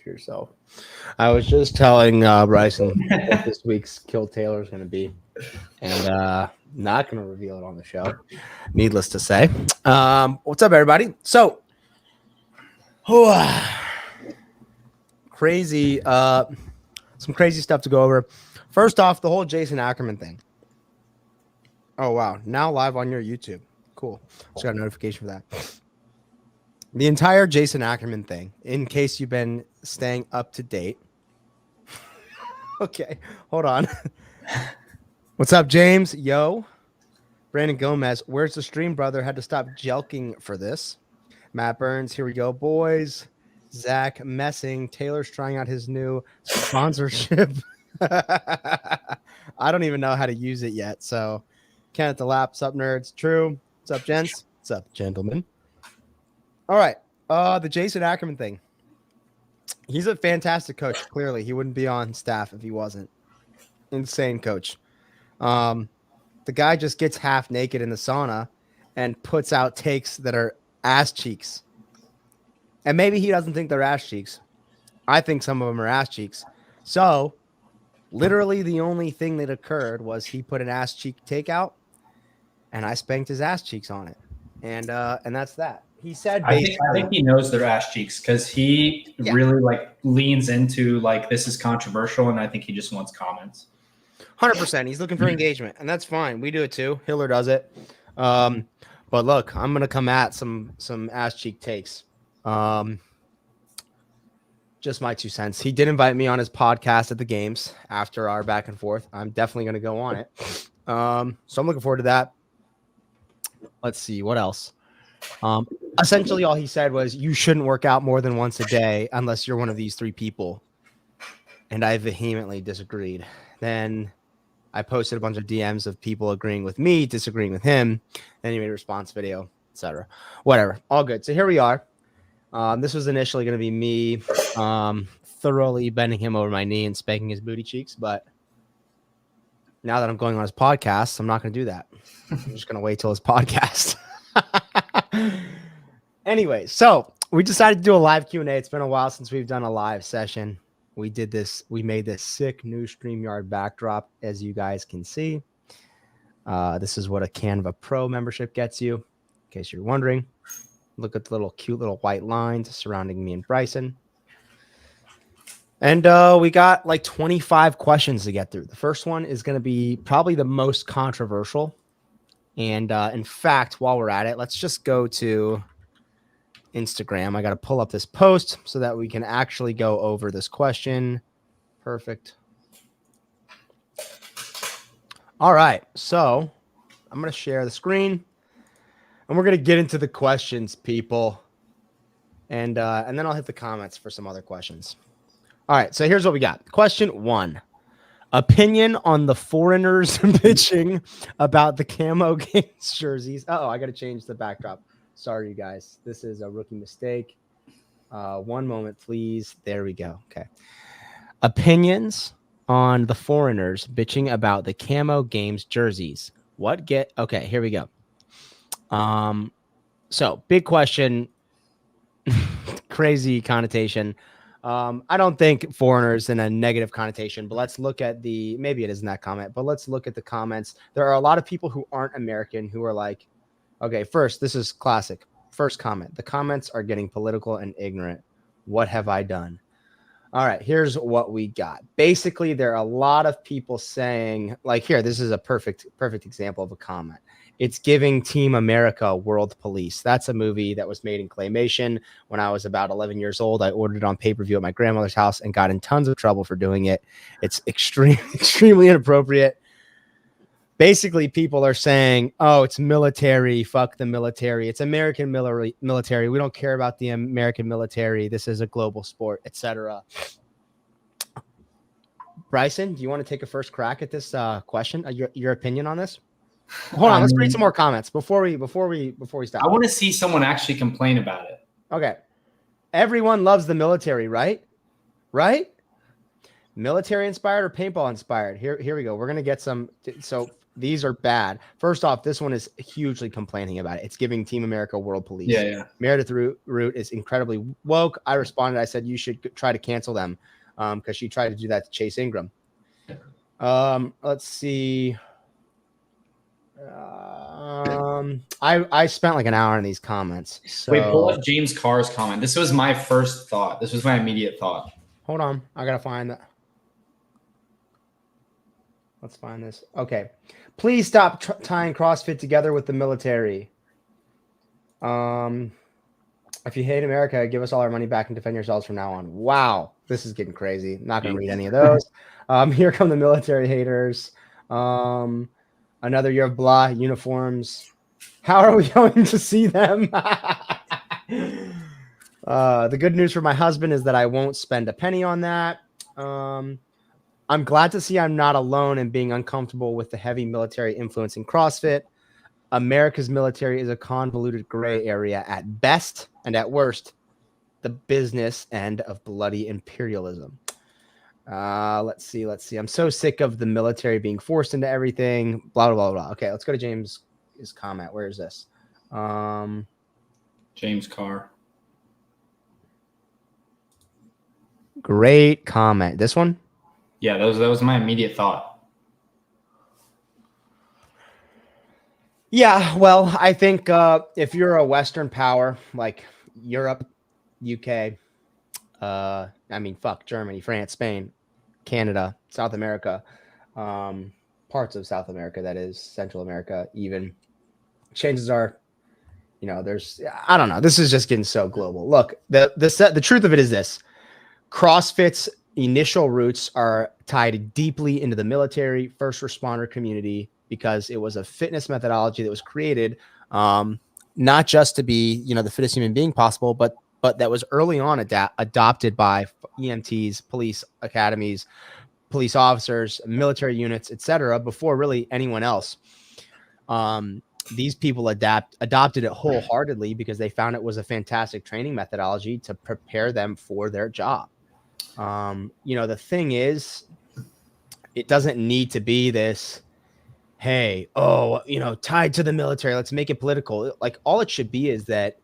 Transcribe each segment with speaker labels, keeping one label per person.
Speaker 1: yourself. I was just telling Bryson what this week's Kill Taylor is going to be, and not going to reveal it on the show. Needless to say. What's up, everybody? So, crazy, some crazy stuff to go over. First off, the whole Jason Ackrian thing. Oh, wow. Now live on your YouTube. Cool. Just got a notification for that. The entire Jason Ackrian thing, in case you've been staying up to date. Okay, hold on. What's up, James? Yo. Brandon Gomez, where's the stream, brother? Had to stop jelking for this. Matt Burns, here we go, boys. Zach Messing, Taylor's trying out his new sponsorship. I don't even know how to use it yet, so Kenneth the Lap, what's up, nerds? True. What's up, gents? What's up, gentlemen? All right, the Jason Ackrian thing. He's a fantastic coach. Clearly, he wouldn't be on staff if he wasn't. Insane coach. The guy just gets half naked in the sauna and puts out takes that are ass cheeks. And maybe he doesn't think they're ass cheeks. I think some of them are ass cheeks. So, literally, the only thing that occurred was he put an ass cheek takeout, and I spanked his ass cheeks on it, and that's that. He said,
Speaker 2: I think he knows they're ass cheeks because he really leans into this is controversial, and I think he just wants comments.
Speaker 1: 100%. He's looking for engagement, and that's fine. We do it too. Hiller does it. But look, I'm gonna come at some ass cheek takes. Just my 2 cents. He did invite me on his podcast at the games after our back and forth. I'm definitely gonna go on it. So I'm looking forward to that. Let's see what else. Essentially, all he said was you shouldn't work out more than once a day unless you're one of these 3 people. And I vehemently disagreed. Then I posted a bunch of DMs of people agreeing with me, disagreeing with him. Then he made a response video, etc. Whatever. All good. So here we are. This was initially going to be me thoroughly bending him over my knee and spanking his booty cheeks. But now that I'm going on his podcast, I'm not going to do that. I'm just going to wait till his podcast. Anyway, so we decided to do a live Q&A. It's been a while since we've done a live session. We did this. We made this sick new StreamYard backdrop, as you guys can see. This is what a Canva Pro membership gets you, in case you're wondering. Look at the little cute little white lines surrounding me and Bryson. And we got 25 questions to get through. The first one is going to be probably the most controversial. And in fact, while we're at it, let's just go to Instagram. I got to pull up this post so that we can actually go over this question. Perfect. All right. So I'm going to share the screen and we're going to get into the questions, people. And then I'll hit the comments for some other questions. All right. So here's what we got. Question 1. Opinion on the foreigners bitching about the camo games jerseys. I got to change the backdrop. Sorry, you guys. This is a rookie mistake. 1 moment, please. There we go. Okay. Opinions on the foreigners bitching about the camo games jerseys. Okay, here we go. So big question. Crazy connotation. I don't think foreigners in a negative connotation, but let's look at maybe it isn't that comment, but let's look at the comments. There are a lot of people who aren't American who are like, okay, first, this is classic. First comment. The comments are getting political and ignorant. What have I done? All right, here's what we got. Basically, there are a lot of people saying, here, this is a perfect example of a comment. It's giving Team America World Police. That's a movie that was made in claymation. When I was about 11 years old, I ordered it on pay-per-view at my grandmother's house and got in tons of trouble for doing it. It's extremely inappropriate. Basically, people are saying, oh, it's military. Fuck the military. It's American military. We don't care about the American military. This is a global sport, etc. Bryson, do you want to take a first crack at this question? Your opinion on this? Hold on, let's read some more comments before we stop.
Speaker 2: I want to see someone actually complain about it.
Speaker 1: Okay. Everyone loves the military, right? Right? Military inspired or paintball inspired? Here we go. We're gonna get some. So These are bad. First off, this one is hugely complaining about it. It's giving Team America world police.
Speaker 2: Yeah.
Speaker 1: Meredith Root is incredibly woke. I responded. I said you should try to cancel them because she tried to do that to Chase Ingram. Let's see. I spent like an hour in these comments. So
Speaker 2: wait, pull up James Carr's comment. This was my first thought. This was my immediate thought.
Speaker 1: Hold on. I got to find that. Let's find this. Okay. Please stop tying CrossFit together with the military. If you hate America, give us all our money back and defend yourselves from now on. Wow. This is getting crazy. Not going to read any of those. Here come the military haters. Another year of blah uniforms. How are we going to see them? The good news for my husband is that I won't spend a penny on that. I'm glad to see I'm not alone in being uncomfortable with the heavy military influence in CrossFit. America's military is a convoluted gray area at best, and at worst, the business end of bloody imperialism. Let's see. I'm so sick of the military being forced into everything. Blah, blah, blah, blah. Okay, let's go to James' comment. Where is this?
Speaker 2: James Carr.
Speaker 1: Great comment. This one?
Speaker 2: Yeah, that was my immediate thought.
Speaker 1: Yeah, well, I think if you're a Western power like Europe, UK, Germany, France, Spain, Canada, South America, parts of South America, that is, Central America, even, chances are, I don't know. This is just getting so global. Look, the truth of it is this. CrossFit's initial roots are tied deeply into the military first responder community because it was a fitness methodology that was created not just to be, the fittest human being possible, but that was early on adopted by EMTs, police academies, police officers, military units, etc. before really anyone else. These people adopted it wholeheartedly because they found it was a fantastic training methodology to prepare them for their job. The thing is, it doesn't need to be this, hey, tied to the military, let's make it political. Like, all it should be is that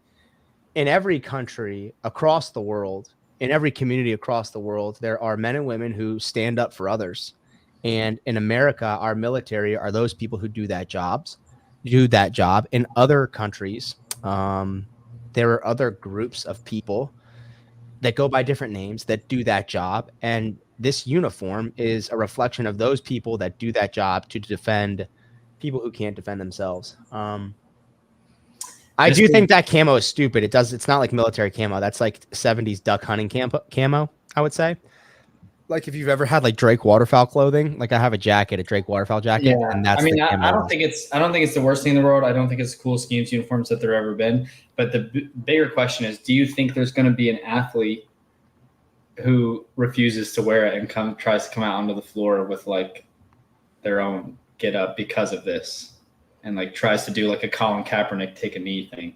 Speaker 1: in every country across the world, in every community across the world, there are men and women who stand up for others. And in America, our military are those people who do that job. In other countries, there are other groups of people that go by different names that do that job. And this uniform is a reflection of those people that do that job to defend people who can't defend themselves. I do think that camo is stupid. It's not like military camo. That's like 70s duck hunting camo, I would say. Like, if you've ever had like Drake waterfowl clothing, like I have a Drake waterfowl jacket.
Speaker 2: Yeah.
Speaker 1: And that's
Speaker 2: I don't think it's the worst thing in the world. I don't think it's the coolest schemes uniforms that there ever been. But the bigger question is, do you think there's going to be an athlete who refuses to wear it and tries to come out onto the floor with like their own get up because of this, and like tries to do like a Colin Kaepernick take a knee thing?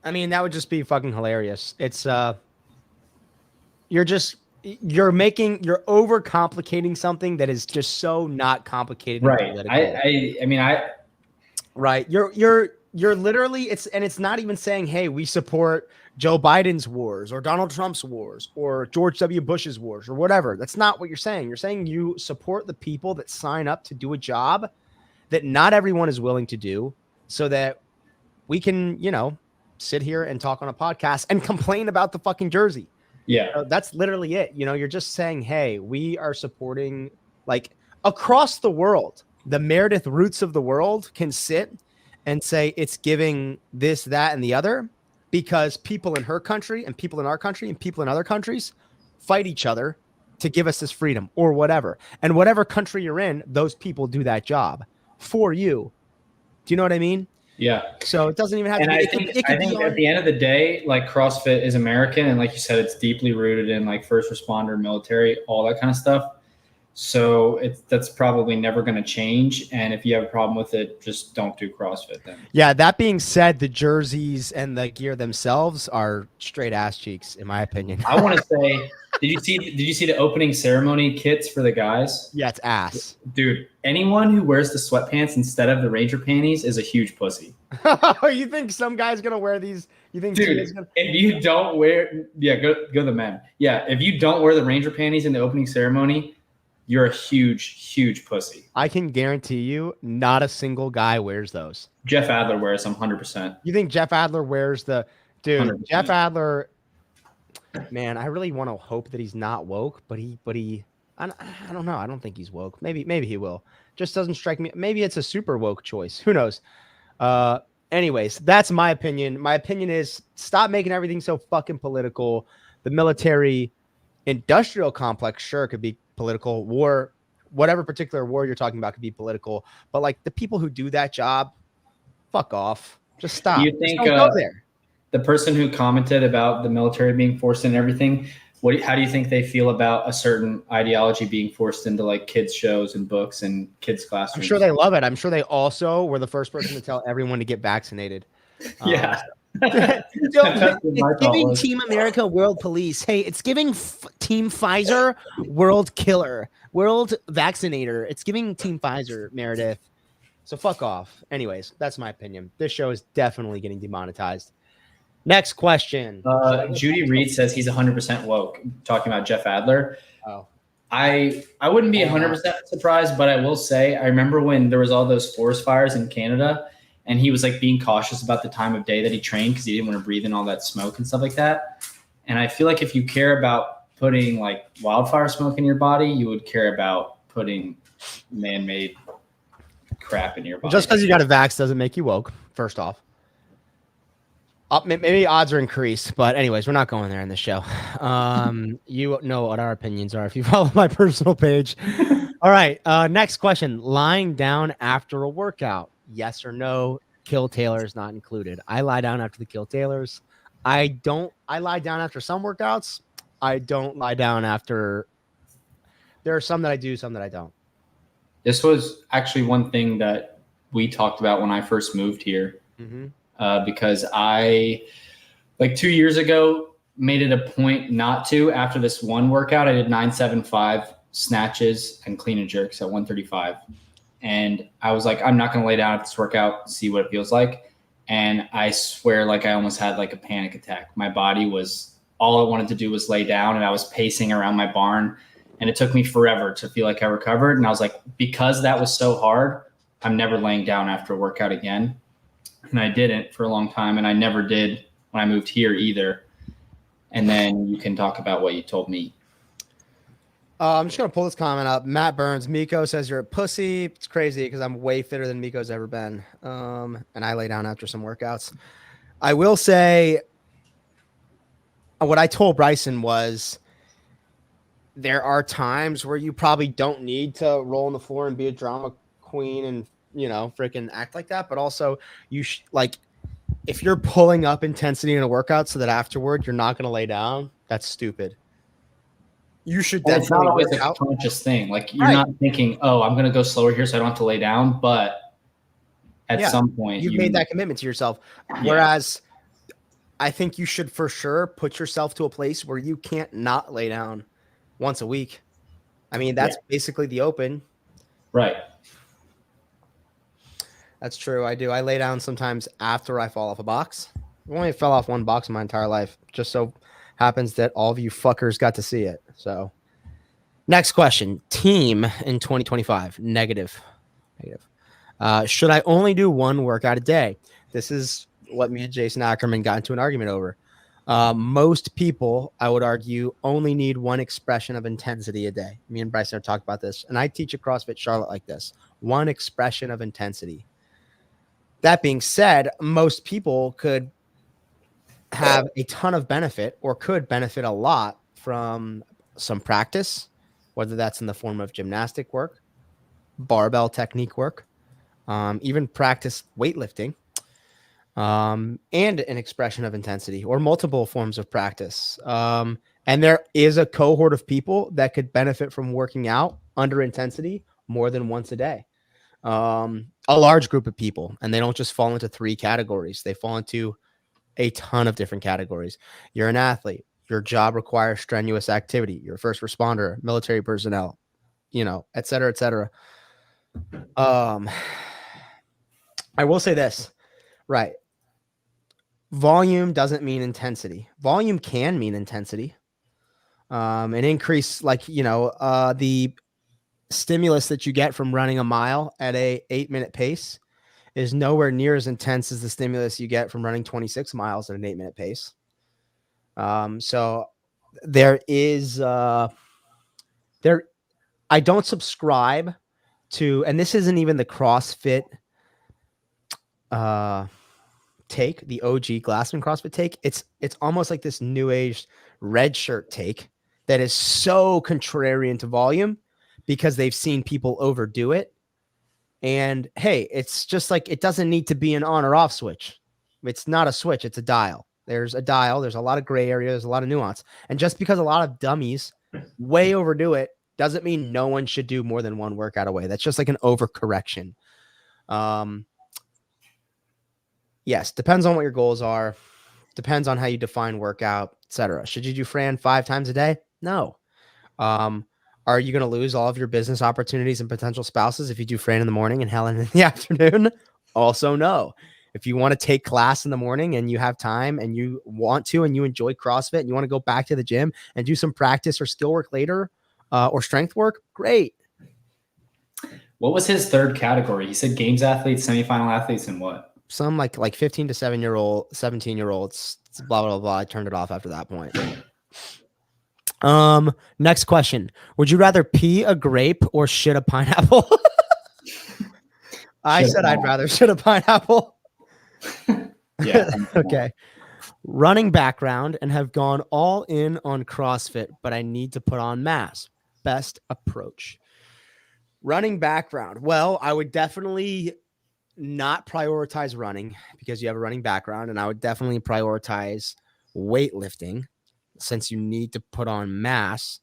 Speaker 1: I mean, that would just be fucking hilarious. It's you're overcomplicating something that is just so not complicated.
Speaker 2: Right.
Speaker 1: Right. You're literally, it's not even saying, hey, we support Joe Biden's wars or Donald Trump's wars or George W. Bush's wars or whatever. That's not what you're saying. You're saying you support the people that sign up to do a job that not everyone is willing to do, so that we can, sit here and talk on a podcast and complain about the fucking jersey.
Speaker 2: Yeah.
Speaker 1: That's literally it. You're just saying, hey, we are supporting, like, across the world, the Meredith Roots of the world can sit and say it's giving this, that, and the other, because people in her country and people in our country and people in other countries fight each other to give us this freedom or whatever. And whatever country you're in, those people do that job for you. Do you know what I mean?
Speaker 2: Yeah.
Speaker 1: So it doesn't even have to be.
Speaker 2: I think at the end of the day, like, CrossFit is American, and like you said, it's deeply rooted in like first responder, military, all that kind of stuff. So that's probably never going to change. And if you have a problem with it, just don't do CrossFit then. Yeah.
Speaker 1: That being said, the jerseys and the gear themselves are straight ass cheeks, in my opinion.
Speaker 2: I want to say Did you see the opening ceremony kits for the guys?
Speaker 1: Yeah, it's ass.
Speaker 2: Dude, anyone who wears the sweatpants instead of the Ranger panties is a huge pussy.
Speaker 1: You think some guy's gonna wear these? You think
Speaker 2: Dude, if you don't wear, go the men. Yeah, if you don't wear the Ranger panties in the opening ceremony, you're a huge pussy.
Speaker 1: I can guarantee you, not a single guy wears those.
Speaker 2: Jeff Adler wears them 100%.
Speaker 1: You think Jeff Adler wears the dude?
Speaker 2: 100%.
Speaker 1: Jeff Adler, man, I really want to hope that he's not woke, but I don't know. I don't think he's woke. Maybe he will. Just doesn't strike me. Maybe it's a super woke choice. Who knows? Anyways, that's my opinion. My opinion is stop making everything so fucking political. The military industrial complex, sure, could be political. War, whatever particular war you're talking about could be political. But like the people who do that job, fuck off. Just stop.
Speaker 2: Do you think
Speaker 1: Just don't go there.
Speaker 2: The person who commented about the military being forced in everything, how do you think they feel about a certain ideology being forced into like kids shows and books and kids classrooms?
Speaker 1: I'm sure they love it. I'm sure they also were the first person to tell everyone to get vaccinated.
Speaker 2: Yeah.
Speaker 1: It's giving Team America World Police. Hey, it's giving Team Pfizer World Killer, World Vaccinator. It's giving Team Pfizer, Meredith. So fuck off. Anyways, that's my opinion. This show is definitely getting demonetized. Next question.
Speaker 2: Judy Reed says he's 100% woke, talking about Jeff Adler.
Speaker 1: Oh.
Speaker 2: I wouldn't be 100% surprised, but I will say I remember when there was all those forest fires in Canada, and he was like being cautious about the time of day that he trained because he didn't want to breathe in all that smoke and stuff like that. And I feel like if you care about putting like wildfire smoke in your body, you would care about putting man-made crap in your body.
Speaker 1: Just because you got a vax doesn't make you woke, first off. Maybe odds are increased, but anyways, we're not going there in the show. You know what our opinions are if you follow my personal page. All right. Next question. Lying down after a workout. Yes or no? Kill Taylors not included. I lie down after the Kill Taylors. I lie down after some workouts. I don't lie down after. There are some that I do, some that I don't.
Speaker 2: This was actually one thing that we talked about when I first moved here.
Speaker 1: Mm-hmm.
Speaker 2: Because I, like 2 years ago, made it a point not to. After this one workout, I did 975 snatches and clean and jerks at 135. And I was like, I'm not going to lay down at this workout, see what it feels like. And I swear, like I almost had like a panic attack. My body was, all I wanted to do was lay down, and I was pacing around my barn. And it took me forever to feel like I recovered. And I was like, because that was so hard, I'm never laying down after a workout again. And I didn't for a long time, and I never did when I moved here either. And then you can talk about what you told me.
Speaker 1: I'm just going to pull this comment up. Matt Burns, Miko says you're a pussy. It's crazy because I'm way fitter than Miko's ever been. And I lay down after some workouts. I will say what I told Bryson was there are times where you probably don't need to roll on the floor and be a drama queen and freaking act like that. But also you like, if you're pulling up intensity in a workout so that afterward you're not going to lay down, that's stupid. You should definitely.
Speaker 2: It's not always a conscious thing. Like you're not thinking, oh, I'm going to go slower here so I don't have to lay down. But at some point
Speaker 1: you've made that commitment to yourself. Whereas I think you should for sure put yourself to a place where you can't not lay down once a week. I mean, that's basically the open.
Speaker 2: Right.
Speaker 1: That's true. I do. I lay down sometimes after I fall off a box. I only fell off one box in my entire life. Just so happens that all of you fuckers got to see it. So next question. Team in 2025. Negative. Should I only do one workout a day? This is what me and Jason Ackerman got into an argument over. Most people, I would argue, only need one expression of intensity a day. Me and Bryson have talked about this. And I teach at CrossFit Charlotte like this. One expression of intensity. That being said, most people could have a ton of benefit or could benefit a lot from some practice, whether that's in the form of gymnastic work, barbell technique work, even practice weightlifting, and an expression of intensity or multiple forms of practice. And there is a cohort of people that could benefit from working out under intensity more than once a day. A large group of people, and they don't just fall into three categories. They fall into a ton of different categories. You're an athlete. Your job requires strenuous activity. You're a first responder, military personnel, et cetera, et cetera. I will say this, right? Volume doesn't mean intensity. Volume can mean intensity. An increase, like, the stimulus that you get from running a mile at a 8-minute pace is nowhere near as intense as the stimulus you get from running 26 miles at an 8-minute pace. So there is, I don't subscribe to, and this isn't even the CrossFit take, the OG Glassman CrossFit take. It's almost like this new age red shirt take that is so contrarian to volume because they've seen people overdo it. And hey, it's just like, it doesn't need to be an on or off switch. It's not a switch, it's a dial. There's a dial. There's a lot of gray area. There's a lot of nuance. And just because a lot of dummies way overdo it doesn't mean no one should do more than one workout away. That's just like an overcorrection. Yes, depends on what your goals are. Depends on how you define workout, etc. Should you do Fran 5 times a day? No. Are you going to lose all of your business opportunities and potential spouses if you do Fran in the morning and Helen in the afternoon? Also, no. If you want to take class in the morning and you have time and you want to and you enjoy CrossFit and you want to go back to the gym and do some practice or skill work later or strength work, great.
Speaker 2: What was his third category? He said games athletes, semifinal athletes, and what?
Speaker 1: Some like 15 to 17-year-olds, blah, blah, blah. I turned it off after that point. Next question. Would you rather pee a grape or shit a pineapple? I said I'd rather shit a pineapple.
Speaker 2: Yeah.
Speaker 1: Okay. Running background and have gone all in on CrossFit, but I need to put on mass. Best approach. Running background. Well, I would definitely not prioritize running because you have a running background, and I would definitely prioritize weightlifting since you need to put on mass.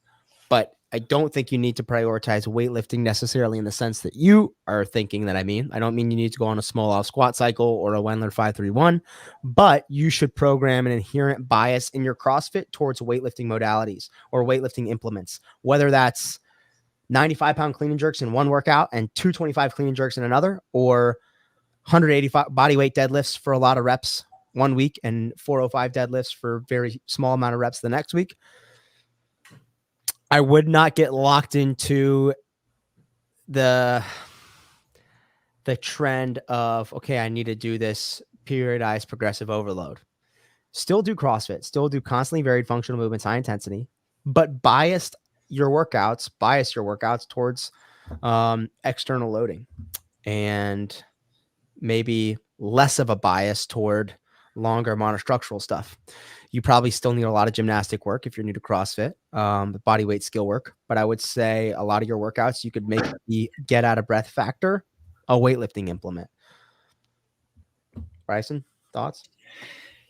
Speaker 1: But I don't think you need to prioritize weightlifting necessarily in the sense that you are thinking that I mean. I don't mean you need to go on a small off squat cycle or a Wendler 531, but you should program an inherent bias in your CrossFit towards weightlifting modalities or weightlifting implements, whether that's 95-pound clean and jerks in one workout and 225 clean and jerks in another, or 185 body weight deadlifts for a lot of reps one week and 405 deadlifts for very small amount of reps the next week. I would not get locked into the trend of, okay, I need to do this periodized progressive overload. Still do CrossFit, still do constantly varied functional movements, high intensity, but bias your workouts towards external loading, and maybe less of a bias toward longer monostructural stuff. You probably still need a lot of gymnastic work if you're new to CrossFit, body weight skill work. But I would say a lot of your workouts, you could make the get out of breath factor a weightlifting implement. Bryson, thoughts?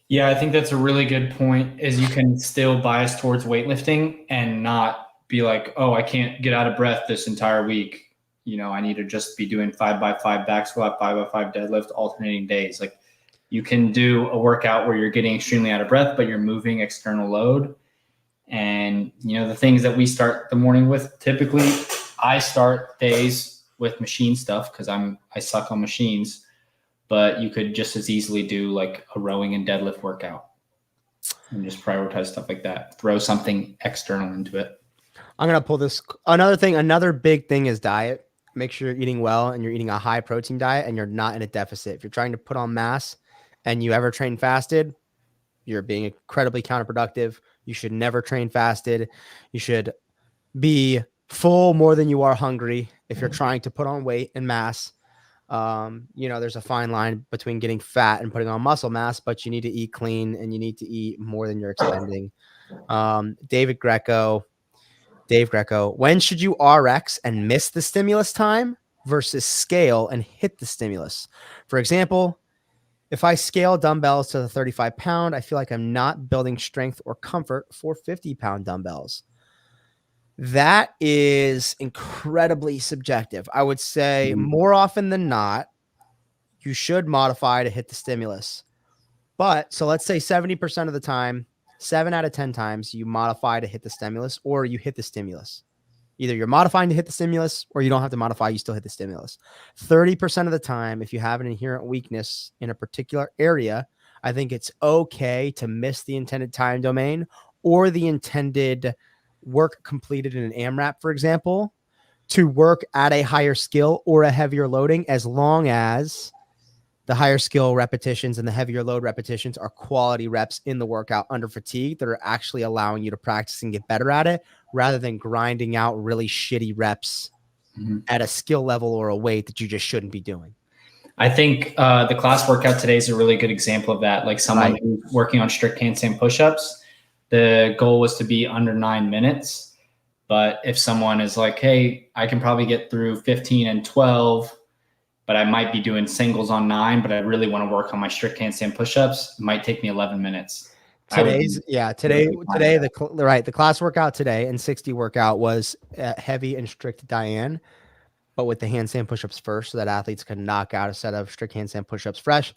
Speaker 2: Yeah, I think that's a really good point, is you can still bias towards weightlifting and not be like, oh, I can't get out of breath this entire week. I need to just be doing 5x5 back squat, 5x5 deadlift, alternating days. Like, you can do a workout where you're getting extremely out of breath, but you're moving external load. And, the things that we start the morning with, typically I start days with machine stuff because I suck on machines, but you could just as easily do like a rowing and deadlift workout and just prioritize stuff like that. Throw something external into it.
Speaker 1: I'm going to pull this. Another big thing is diet. Make sure you're eating well and you're eating a high protein diet and you're not in a deficit. If you're trying to put on mass and you ever train fasted, you're being incredibly counterproductive. You should never train fasted. You should be full more than you are hungry if you're trying to put on weight and mass. There's a fine line between getting fat and putting on muscle mass, but you need to eat clean and you need to eat more than you're expending. Dave Greco, when should you RX and miss the stimulus time versus scale and hit the stimulus? For example, if I scale dumbbells to the 35-pound, I feel like I'm not building strength or comfort for 50-pound dumbbells. That is incredibly subjective. I would say more often than not, you should modify to hit the stimulus. But so let's say 70% of the time, 7 out of 10 times you modify to hit the stimulus or you hit the stimulus. Either you're modifying to hit the stimulus or you don't have to modify, you still hit the stimulus. 30% of the time, if you have an inherent weakness in a particular area, I think it's okay to miss the intended time domain or the intended work completed in an AMRAP, for example, to work at a higher skill or a heavier loading, as long as the higher skill repetitions and the heavier load repetitions are quality reps in the workout under fatigue that are actually allowing you to practice and get better at it, rather than grinding out really shitty reps at a skill level or a weight that you just shouldn't be doing.
Speaker 2: I think the class workout today is a really good example of that. Like someone who's working on strict handstand push-ups, the goal was to be under 9 minutes. But if someone is like, hey, I can probably get through 15 and 12, but I might be doing singles on 9, but I really want to work on my strict handstand push-ups, it might take me 11 minutes.
Speaker 1: Today, the class workout today and 60 workout was heavy and strict Diane, but with the handstand push-ups first, so that athletes can knock out a set of strict handstand push-ups fresh.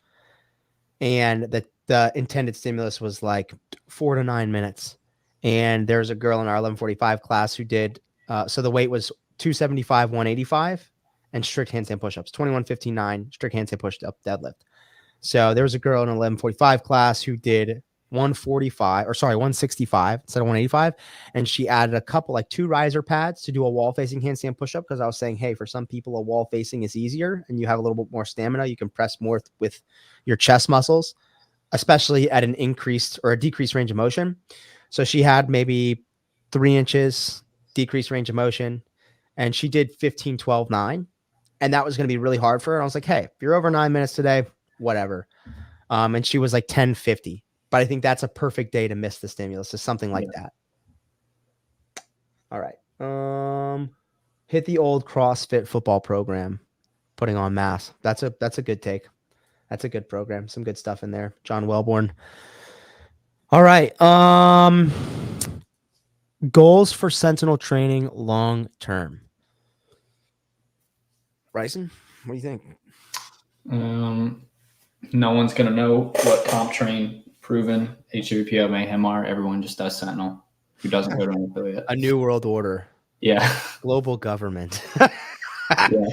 Speaker 1: And the intended stimulus was like 4 to 9 minutes. And there's a girl in our 1145 class who did, so the weight was 275, 185, and strict handstand push-ups, 21, 15, 9, strict handstand push-up deadlift. So there was a girl in 1145 class who did 165 instead of 185. And she added a couple, like 2 riser pads to do a wall facing handstand push-up. Because I was saying, hey, for some people, a wall facing is easier and you have a little bit more stamina. You can press more with your chest muscles, especially at an increased or a decreased range of motion. So she had maybe 3 inches decreased range of motion, and she did 15, 12, 9. And that was going to be really hard for her. And I was like, hey, if you're over 9 minutes today, whatever. And she was like 10:50. But I think that's a perfect day to miss the stimulus, is something like that. All right. Hit the old CrossFit football program, putting on mass. That's a good take. That's a good program. Some good stuff in there. John Wellborn. All right. Goals for Sentinel training long term. Bryson, what do you think?
Speaker 2: No one's going to know what comp train, proven, HWPO, Mayhem are. Everyone just does Sentinel. Who doesn't go to an affiliate?
Speaker 1: A new world order.
Speaker 2: Yeah.
Speaker 1: Global government.
Speaker 2: Yeah.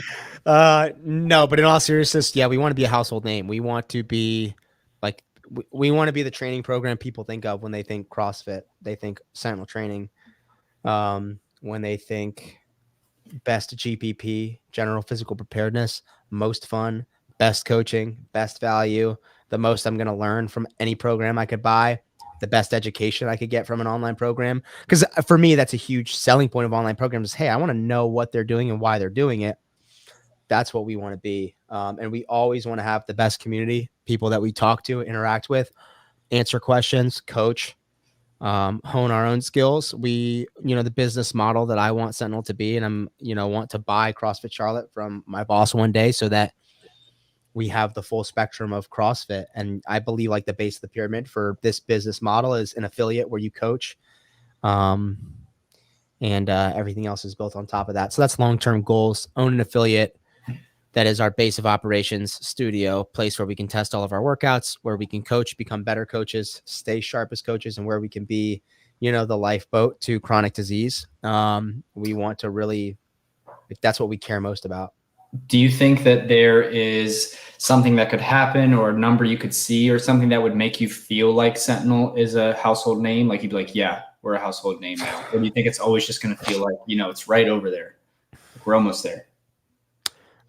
Speaker 1: No, but in all seriousness, yeah, we want to be a household name. We want to be like, we want to be the training program people think of when they think CrossFit. They think Sentinel training. When they think best GPP, general physical preparedness, most fun, best coaching, best value, the most I'm going to learn from any program I could buy, the best education I could get from an online program. Because for me, that's a huge selling point of online programs. Hey, I want to know what they're doing and why they're doing it. That's what we want to be. And we always want to have the best community, people that we talk to, interact with, answer questions, coach, hone our own skills. The business model that I want Sentinel to be, and I'm, want to buy CrossFit Charlotte from my boss one day so that we have the full spectrum of CrossFit. And I believe like the base of the pyramid for this business model is an affiliate where you coach. And everything else is built on top of that. So that's long-term goals. Own an affiliate that is our base of operations, studio, place where we can test all of our workouts, where we can coach, become better coaches, stay sharp as coaches, and where we can be, the lifeboat to chronic disease. We want to really, that's what we care most about.
Speaker 2: Do you think that there is something that could happen or a number you could see or something that would make you feel like Sentinel is a household name? Like you'd be like, yeah, we're a household name now. Or do you think it's always just going to feel like, it's right over there? Like we're almost there.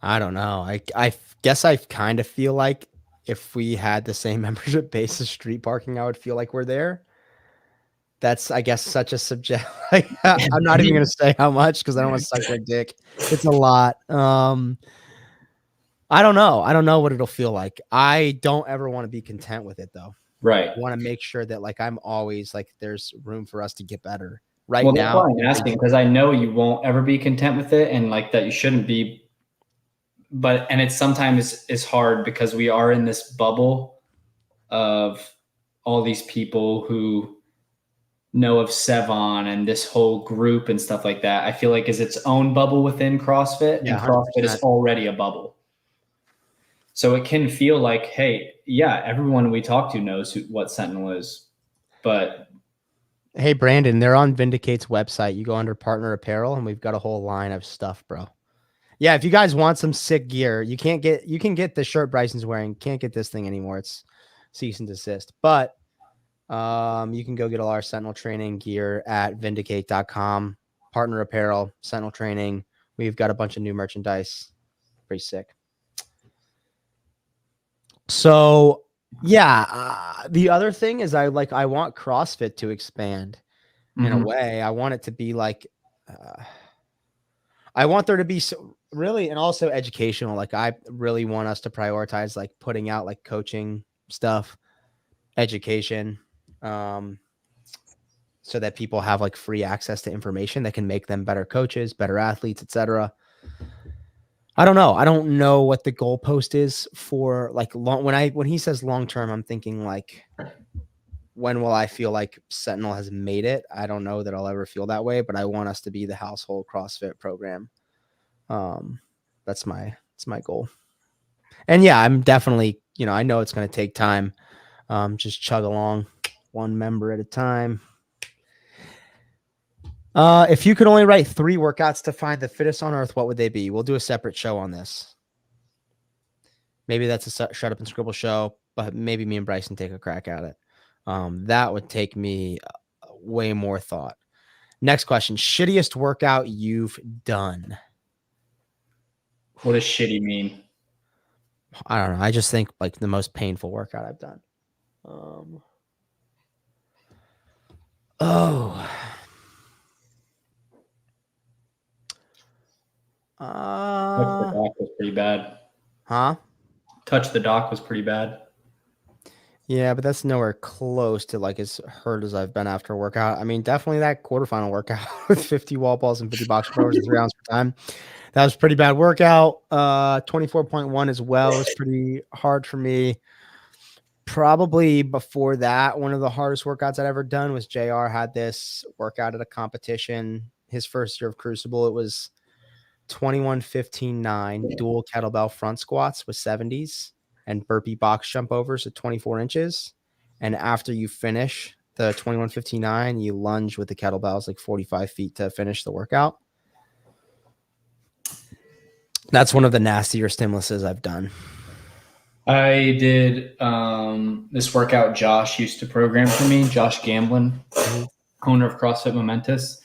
Speaker 1: I don't know. I guess I kind of feel like if we had the same membership base as street parking, I would feel like we're there. That's, I guess, such a subject. I'm not even going to say how much because I don't want to suck their dick. It's a lot. I don't know. I don't know what it'll feel like. I don't ever want to be content with it, though.
Speaker 2: Right.
Speaker 1: I want to make sure that I'm always there's room for us to get better. Right
Speaker 2: now.
Speaker 1: That's
Speaker 2: why I'm asking, because I know you won't ever be content with it and that you shouldn't be. And it's sometimes is hard because we are in this bubble of all these people who know of Sevon and this whole group and stuff like that. I feel like is its own bubble within CrossFit, and CrossFit 100%. Is already a bubble. So it can feel like, hey, yeah, everyone we talk to knows what Sentinel is, but
Speaker 1: Hey, Brandon, they're on Vindicate's website. You go under partner apparel and we've got a whole line of stuff, bro. Yeah, if you guys want some sick gear, you can get the shirt Bryson's wearing. Can't get this thing anymore. It's cease and desist. But you can go get all our Sentinel training gear at vindicate.com. Partner apparel, Sentinel training. We've got a bunch of new merchandise. Pretty sick. So yeah, the other thing is I want CrossFit to expand in a way. I want it to be like I want there to be really, and also educational. Like I really want us to prioritize like putting out like coaching stuff, education, so that people have like free access to information that can make them better coaches, better athletes, etc. I don't know. I don't know what the goalpost is for like when he says long term, I'm thinking like, when will I feel like Sentinel has made it? I don't know that I'll ever feel that way, but I want us to be the household CrossFit program. That's my goal. And yeah, I'm definitely, I know it's going to take time. Just chug along one member at a time. If you could only write 3 workouts to find the fittest on earth, what would they be? We'll do a separate show on this. Maybe that's a shut up and scribble show, but maybe me and Bryson take a crack at it. That would take me way more thought. Next question. Shittiest workout you've done?
Speaker 2: What does shitty mean?
Speaker 1: I don't know. I just think like the most painful workout I've done.
Speaker 2: Touch the dock was pretty bad.
Speaker 1: Huh?
Speaker 2: Touch the dock was pretty bad.
Speaker 1: Yeah, but that's nowhere close to like as hurt as I've been after a workout. I mean, definitely that quarterfinal workout with 50 wall balls and 50 box throwers and 3 rounds per time. That was a pretty bad workout. 24.1 as well was pretty hard for me. Probably before that, one of the hardest workouts I'd ever done was JR had this workout at a competition. His first year of Crucible, it was 21-15-9 dual kettlebell front squats with 70s and burpee box jump overs at 24 inches. And after you finish the 21-15-9, you lunge with the kettlebells like 45 feet to finish the workout. That's one of the nastier stimuluses I've done.
Speaker 2: I did this workout Josh used to program for me, Josh Gamblin, owner of CrossFit Momentous.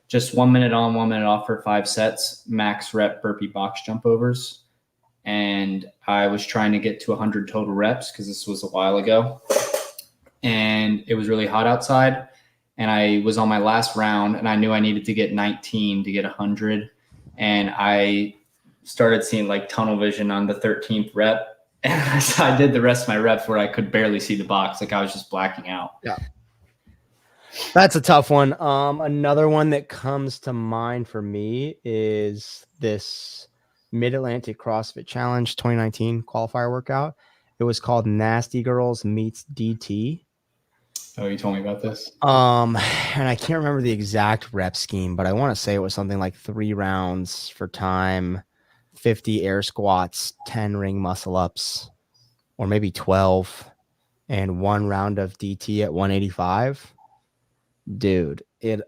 Speaker 2: Just 1 minute on, 1 minute off for 5 sets, max rep burpee box jump overs. And I was trying to get to 100 total reps because this was a while ago. And it was really hot outside. And I was on my last round and I knew I needed to get 19 to get 100. And I started seeing like tunnel vision on the 13th rep. And so I did the rest of my reps where I could barely see the box. Like I was just blacking out.
Speaker 1: Yeah. That's a tough one. Another one that comes to mind for me is this Mid-Atlantic CrossFit Challenge 2019 qualifier workout. It was called Nasty Girls Meets DT.
Speaker 2: Oh, you told me about this.
Speaker 1: And I can't remember the exact rep scheme, but I want to say it was something like 3 rounds for time, 50 air squats, 10 ring muscle ups, or maybe 12, and 1 round of DT at 185. Dude,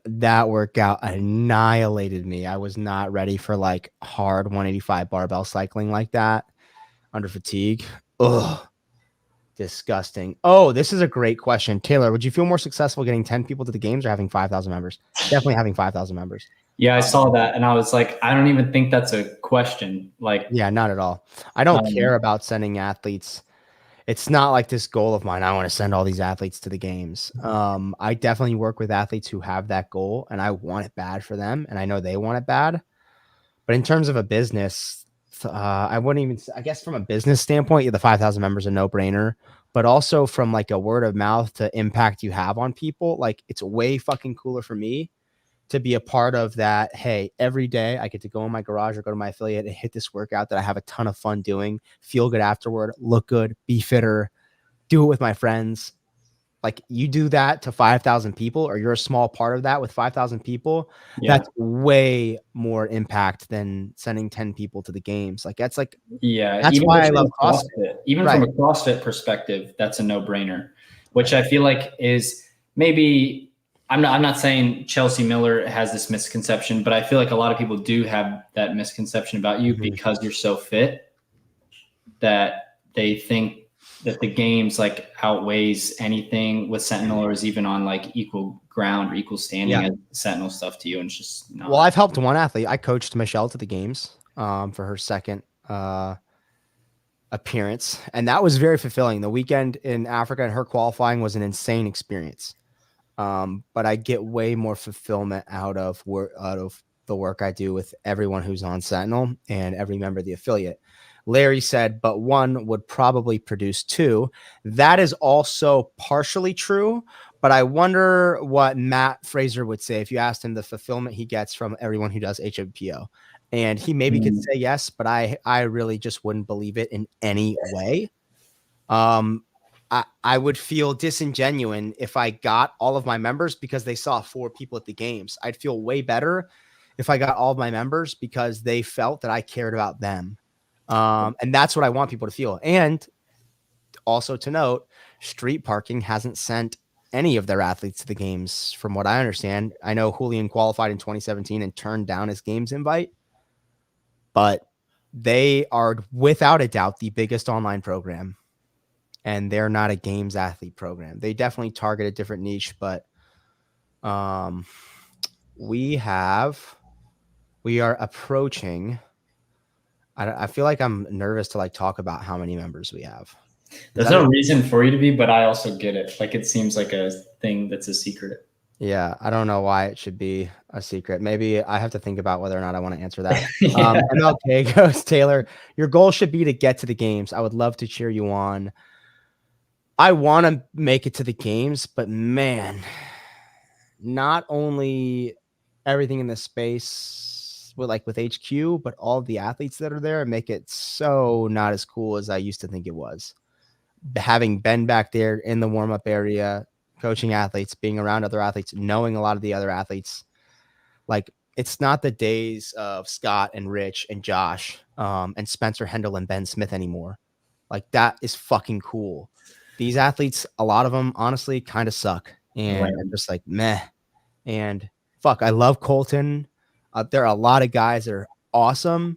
Speaker 1: that workout annihilated me. I was not ready for like hard 185 barbell cycling like that under fatigue. Ugh, disgusting. Oh, this is a great question. Taylor, would you feel more successful getting 10 people to the games or having 5,000 members? Definitely having 5,000 members.
Speaker 2: Yeah, I saw that and I was like, I don't even think that's a question. Like,
Speaker 1: yeah, not at all. I don't care about sending athletes. It's not like this goal of mine. I want to send all these athletes to the games. I definitely work with athletes who have that goal and I want it bad for them. And I know they want it bad, but in terms of a business, I wouldn't even, I guess from a business standpoint, the 5,000 members a no brainer, but also from like a word of mouth to impact you have on people. Like it's way fucking cooler for me to be a part of that. Hey, every day I get to go in my garage or go to my affiliate and hit this workout that I have a ton of fun doing, feel good afterward, look good, be fitter, do it with my friends. Like you do that to 5,000 people or you're a small part of that with 5,000 people. Yeah. That's way more impact than sending 10 people to the games. Like that's like,
Speaker 2: yeah,
Speaker 1: that's why I love CrossFit.
Speaker 2: Even from a CrossFit perspective, that's a no brainer, which I feel like is maybe I'm not saying Chelsea Miller has this misconception, but I feel like a lot of people do have that misconception about you because you're so fit that they think that the games like outweighs anything with Sentinel or is even on like equal ground or equal standing as Sentinel stuff to you. And it's just not.
Speaker 1: Well, I've helped one athlete. I coached Michelle to the games for her second appearance, and that was very fulfilling. The weekend in Africa and her qualifying was an insane experience. But I get way more fulfillment out of the work I do with everyone who's on Sentinel and every member of the affiliate. Larry said, but one would probably produce two. That is also partially true, but I wonder what Matt Fraser would say if you asked him the fulfillment he gets from everyone who does HMPO. And he maybe could say yes, but I really just wouldn't believe it in any way. I would feel disingenuous if I got all of my members because they saw 4 people at the games. I'd feel way better if I got all of my members because they felt that I cared about them. And that's what I want people to feel. And also to note, Street Parking hasn't sent any of their athletes to the games from what I understand. I know Julian qualified in 2017 and turned down his games invite, but they are without a doubt the biggest online program. And they're not a games athlete program. They definitely target a different niche, but we are approaching. I feel like I'm nervous to like talk about how many members we have.
Speaker 2: There's no reason for you to be, but I also get it. Like it seems like a thing that's a secret.
Speaker 1: Yeah, I don't know why it should be a secret. Maybe I have to think about whether or not I want to answer that. MLK goes, Taylor, your goal should be to get to the games. I would love to cheer you on. I want to make it to the games, but man, not only everything in the space with HQ, but all the athletes that are there make it so not as cool as I used to think it was. Having been back there in the warm-up area, coaching athletes, being around other athletes, knowing a lot of the other athletes, like it's not the days of Scott and Rich and Josh and Spencer Hendel and Ben Smith anymore. Like that is fucking cool. These athletes, a lot of them, honestly, kind of suck. And I'm just like, meh. And fuck, I love Colton. There are a lot of guys that are awesome.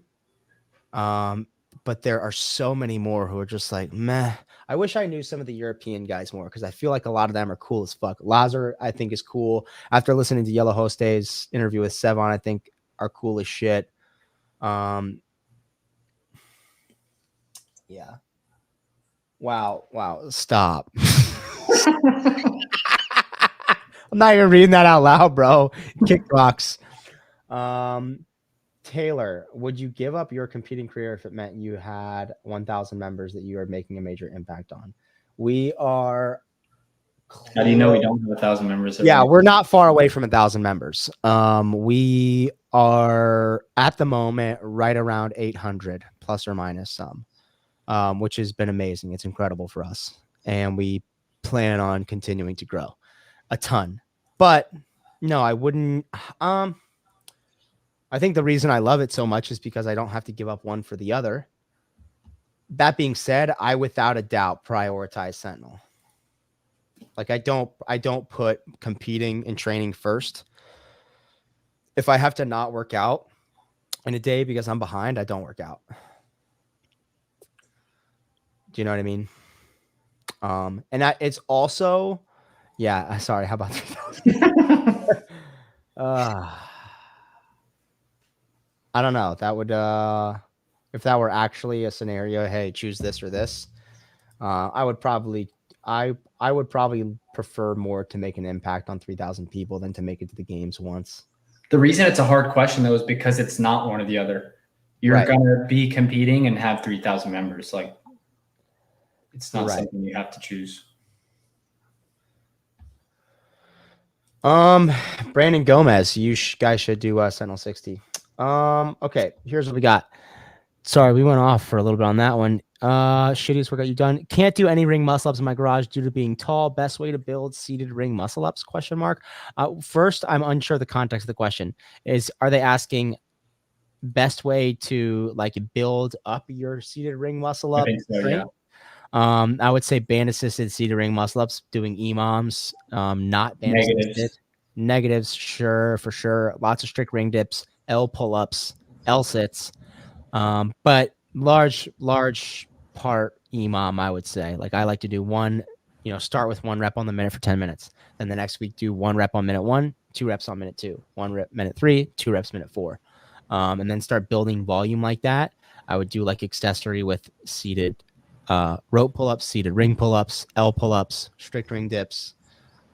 Speaker 1: But there are so many more who are just like, meh. I wish I knew some of the European guys more because I feel like a lot of them are cool as fuck. Lazar, I think, is cool. After listening to Yellow Hostay's interview with Sevon, I think are cool as shit. Yeah. Wow. Stop. I'm not even reading that out loud, bro. Kick rocks. Taylor, would you give up your competing career if it meant you had 1,000 members that you are making a major impact on? We are.
Speaker 2: How do you know we don't have 1,000 members?
Speaker 1: Yeah, we're not far away from 1,000 members. We are at the moment right around 800 plus or minus some. Which has been amazing. It's incredible for us. And we plan on continuing to grow a ton. But no, I wouldn't. I think the reason I love it so much is because I don't have to give up one for the other. That being said, I without a doubt prioritize Sentinel. Like I don't put competing and training first. If I have to not work out in a day because I'm behind, I don't work out. Do you know what I mean? And that it's also, yeah. Sorry, how about 3,000? I don't know. That would, if that were actually a scenario, hey, choose this or this. I would probably prefer more to make an impact on 3,000 people than to make it to the games once.
Speaker 2: The reason it's a hard question though is because it's not one or the other. You're gonna be competing and have 3,000 members. Like. It's not something you have to choose.
Speaker 1: Brandon Gomez, you guys should do Sentinel 60. Okay, here's what we got. Sorry, we went off for a little bit on that one. Shittiest workout you've done. Can't do any ring muscle ups in my garage due to being tall. Best way to build seated ring muscle ups? ? First, I'm unsure the context of the question. Are they asking best way to like build up your seated ring muscle up?
Speaker 2: I think so, yeah.
Speaker 1: I would say band assisted seated ring muscle ups, doing EMOMs, not band assisted. Negatives, sure, for sure. Lots of strict ring dips, L pull-ups, L sits. But large part EMOM, I would say. Like I like to do one, start with 1 rep on the minute for 10 minutes. Then the next week do 1 rep on minute 1, 2 reps on minute 2, 1 rep minute 3, 2 reps minute 4. And then start building volume like that. I would do like accessory with seated rope pull-ups, seated ring pull-ups, L pull-ups, strict ring dips,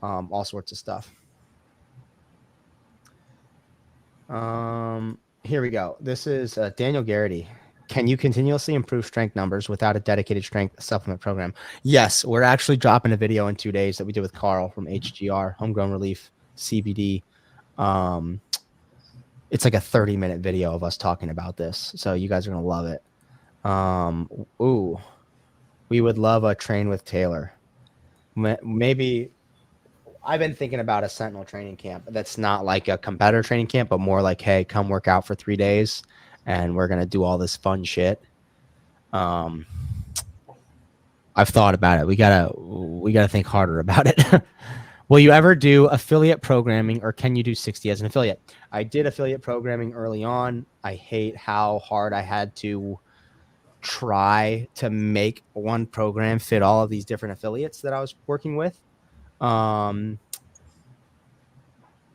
Speaker 1: all sorts of stuff. Here we go. This is Daniel Garrity. Can you continuously improve strength numbers without a dedicated strength supplement program? Yes, we're actually dropping a video in 2 days that we did with Carl from HGR, Homegrown Relief, CBD. It's like a 30-minute video of us talking about this, so you guys are going to love it. We would love a train with Taylor. Maybe I've been thinking about a Sentinel training camp that's not like a competitor training camp, but more like, hey, come work out for 3 days and we're going to do all this fun shit. I've thought about it. We gotta think harder about it. Will you ever do affiliate programming, or can you do 60 as an affiliate? I did affiliate programming early on. I hate how hard I had to try to make one program fit all of these different affiliates that I was working with.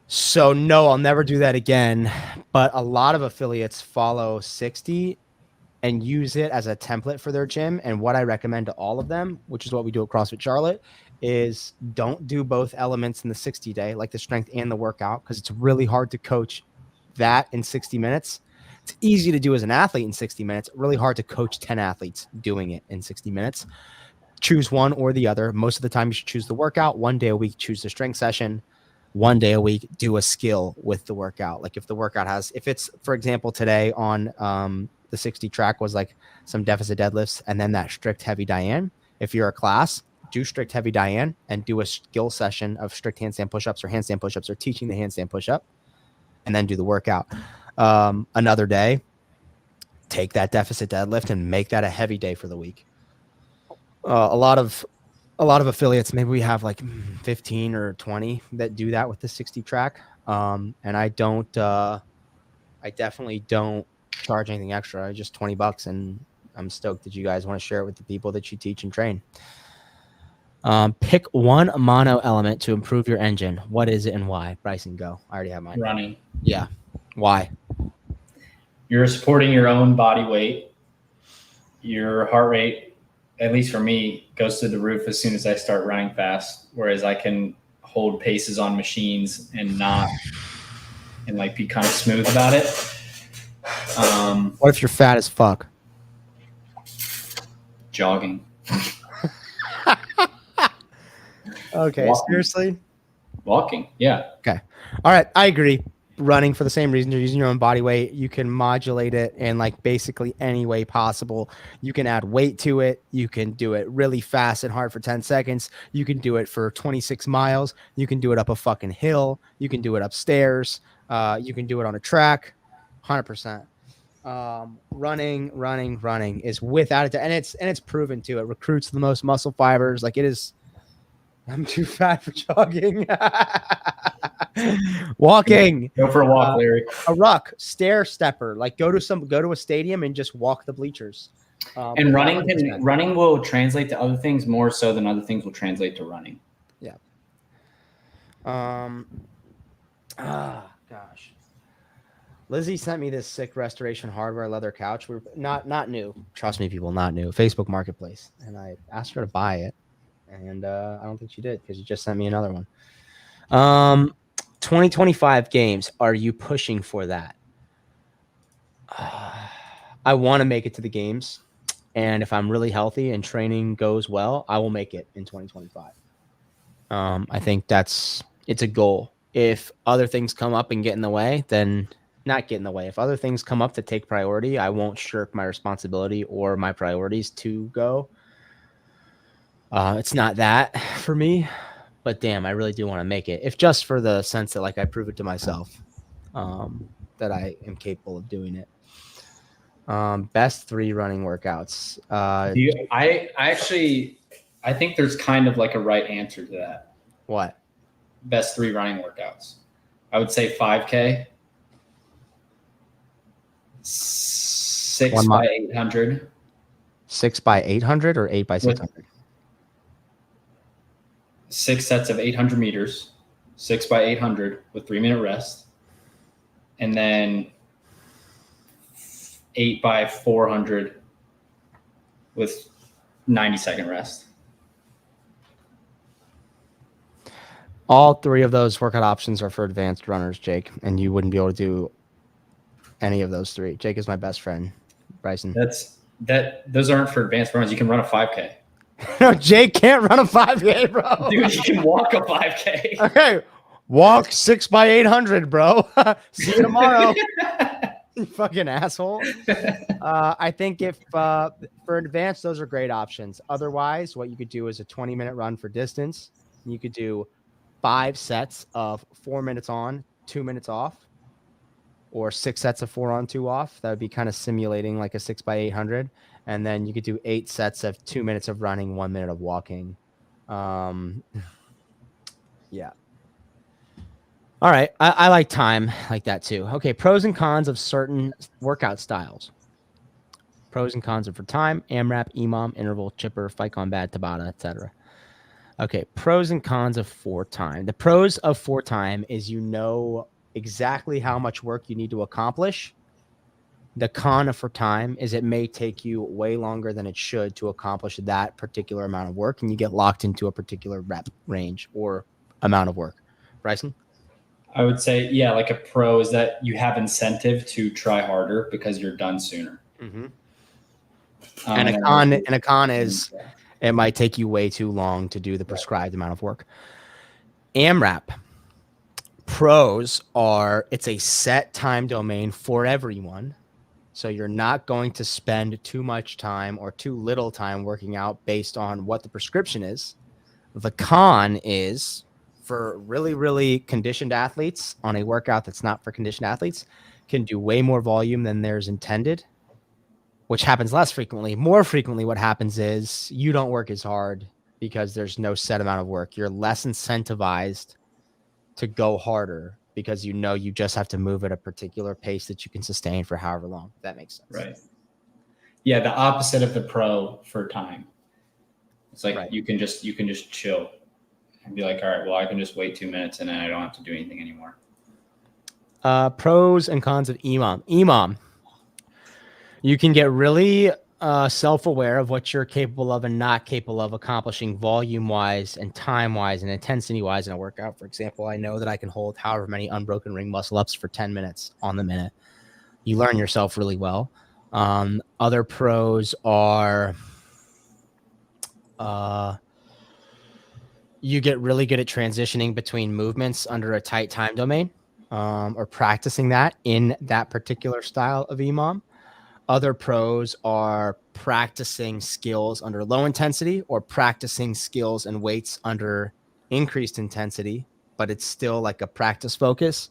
Speaker 1: So no, I'll never do that again. But a lot of affiliates follow 60 and use it as a template for their gym. And what I recommend to all of them, which is what we do at CrossFit Charlotte, is don't do both elements in the 60 day, like the strength and the workout, because it's really hard to coach that in 60 minutes. It's easy to do as an athlete in 60 minutes, really hard to coach 10 athletes doing it in 60 minutes. Choose one or the other. Most of the time you should choose the workout. 1 day a week, choose the strength session. 1 day a week, do a skill with the workout. Like if the workout if it's, for example, today on the 60 track was like some deficit deadlifts and then that strict heavy Diane. If you're a class, do strict heavy Diane and do a skill session of strict handstand push-ups or handstand push-ups or teaching the handstand push-up and then do the workout. Another day, take that deficit deadlift and make that a heavy day for the week. A lot of affiliates, maybe we have like 15 or 20 that do that with the 60 track. And I definitely don't charge anything extra. Just $20, and I'm stoked that you guys want to share it with the people that you teach and train. Pick one mono element to improve your engine. What is it and why? Bryson, go. I already have mine.
Speaker 2: Running.
Speaker 1: Yeah. Why?
Speaker 2: You're supporting your own body weight. Your heart rate, at least for me, goes to the roof as soon as I start running fast. Whereas I can hold paces on machines and like be kind of smooth about it.
Speaker 1: What if you're fat as fuck?
Speaker 2: Jogging.
Speaker 1: Okay,
Speaker 2: Walking.
Speaker 1: seriously?
Speaker 2: Walking, yeah.
Speaker 1: Okay. All right, I agree. Running for the same reason, you're using your own body weight. You can modulate it in like basically any way possible. You can add weight to it. You can do it really fast and hard for 10 seconds. You can do it for 26 miles. You can do it up a fucking hill. You can do it upstairs. You can do it on a track. 100%. Running is without it, and it's proven too. It recruits the most muscle fibers. Like it is. I'm too fat for jogging. Walking.
Speaker 2: Go for a walk, Larry.
Speaker 1: A ruck, stair stepper. Like go to a stadium and just walk the bleachers.
Speaker 2: And running will translate to other things more so than other things will translate to running.
Speaker 1: Yeah. Gosh. Lizzie sent me this sick restoration hardware leather couch. We're not new. Trust me, people, not new. Facebook Marketplace. And I asked her to buy it. And I don't think she did because you just sent me another one. 2025 games. Are you pushing for that? I want to make it to the games. And if I'm really healthy and training goes well, I will make it in 2025. I think it's a goal. If other things come up and get in the way, then not get in the way. If other things come up to take priority, I won't shirk my responsibility or my priorities to go. It's not that for me, but damn, I really do want to make it. If just for the sense that like I prove it to myself that I am capable of doing it. Best 3 running workouts.
Speaker 2: I think there's kind of like a right answer to that.
Speaker 1: What?
Speaker 2: best 3 running workouts. I would say 5K, 6 by 800.
Speaker 1: 6 by 800 or 8 by 600?
Speaker 2: 6 sets of 800 meters, 6 by 800 with 3-minute rest, and then 8 by 400 with 90-second rest.
Speaker 1: All 3 of those workout options are for advanced runners, Jake, and you wouldn't be able to do any of those 3. Jake is my best friend, Bryson.
Speaker 2: Those aren't for advanced runners. You can run a 5K.
Speaker 1: No, Jake can't run a 5K, bro.
Speaker 2: Dude, you can walk a 5K.
Speaker 1: Okay, walk 6 by 800, bro. See you tomorrow. You fucking asshole. I think if for advanced, those are great options. Otherwise, what you could do is a 20-minute run for distance. You could do 5 sets of 4 minutes on, 2 minutes off, or 6 sets of 4 on, 2 off. That would be kind of simulating like a 6 by 800. And then you could do 8 sets of 2 minutes of running, 1 minute of walking. Yeah. All right. I like time like that too. Okay. Pros and cons of certain workout styles. Pros and cons of for time, AMRAP, EMOM, interval, chipper, fight combat, Tabata, etc. Okay. Pros and cons of for time. The pros of for time is you know exactly how much work you need to accomplish. The con of for time is it may take you way longer than it should to accomplish that particular amount of work, and you get locked into a particular rep range or amount of work. Bryson?
Speaker 2: I would say, yeah, like a pro is that you have incentive to try harder because you're done sooner.
Speaker 1: Mm-hmm. And a con is it might take you way too long to do the prescribed amount of work. AMRAP. Pros are it's a set time domain for everyone. So you're not going to spend too much time or too little time working out based on what the prescription is. The con is for really, really conditioned athletes on a workout that's not for conditioned athletes can do way more volume than there's intended, which happens less frequently. More frequently, what happens is you don't work as hard because there's no set amount of work. You're less incentivized to go harder because you know you just have to move at a particular pace that you can sustain for however long. If that makes sense.
Speaker 2: Right. Yeah, the opposite of the pro for time. It's like you can just chill and be like, all right, well, I can just wait 2 minutes and then I don't have to do anything anymore.
Speaker 1: Pros and cons of EMOM. EMOM. You can get really self-aware of what you're capable of and not capable of accomplishing volume-wise and time-wise and intensity-wise in a workout. For example, I know that I can hold however many unbroken ring muscle-ups for 10 minutes on the minute. You learn yourself really well. Other pros are you get really good at transitioning between movements under a tight time domain or practicing that in that particular style of EMOM. Other pros are practicing skills under low intensity or practicing skills and weights under increased intensity, but it's still like a practice focus.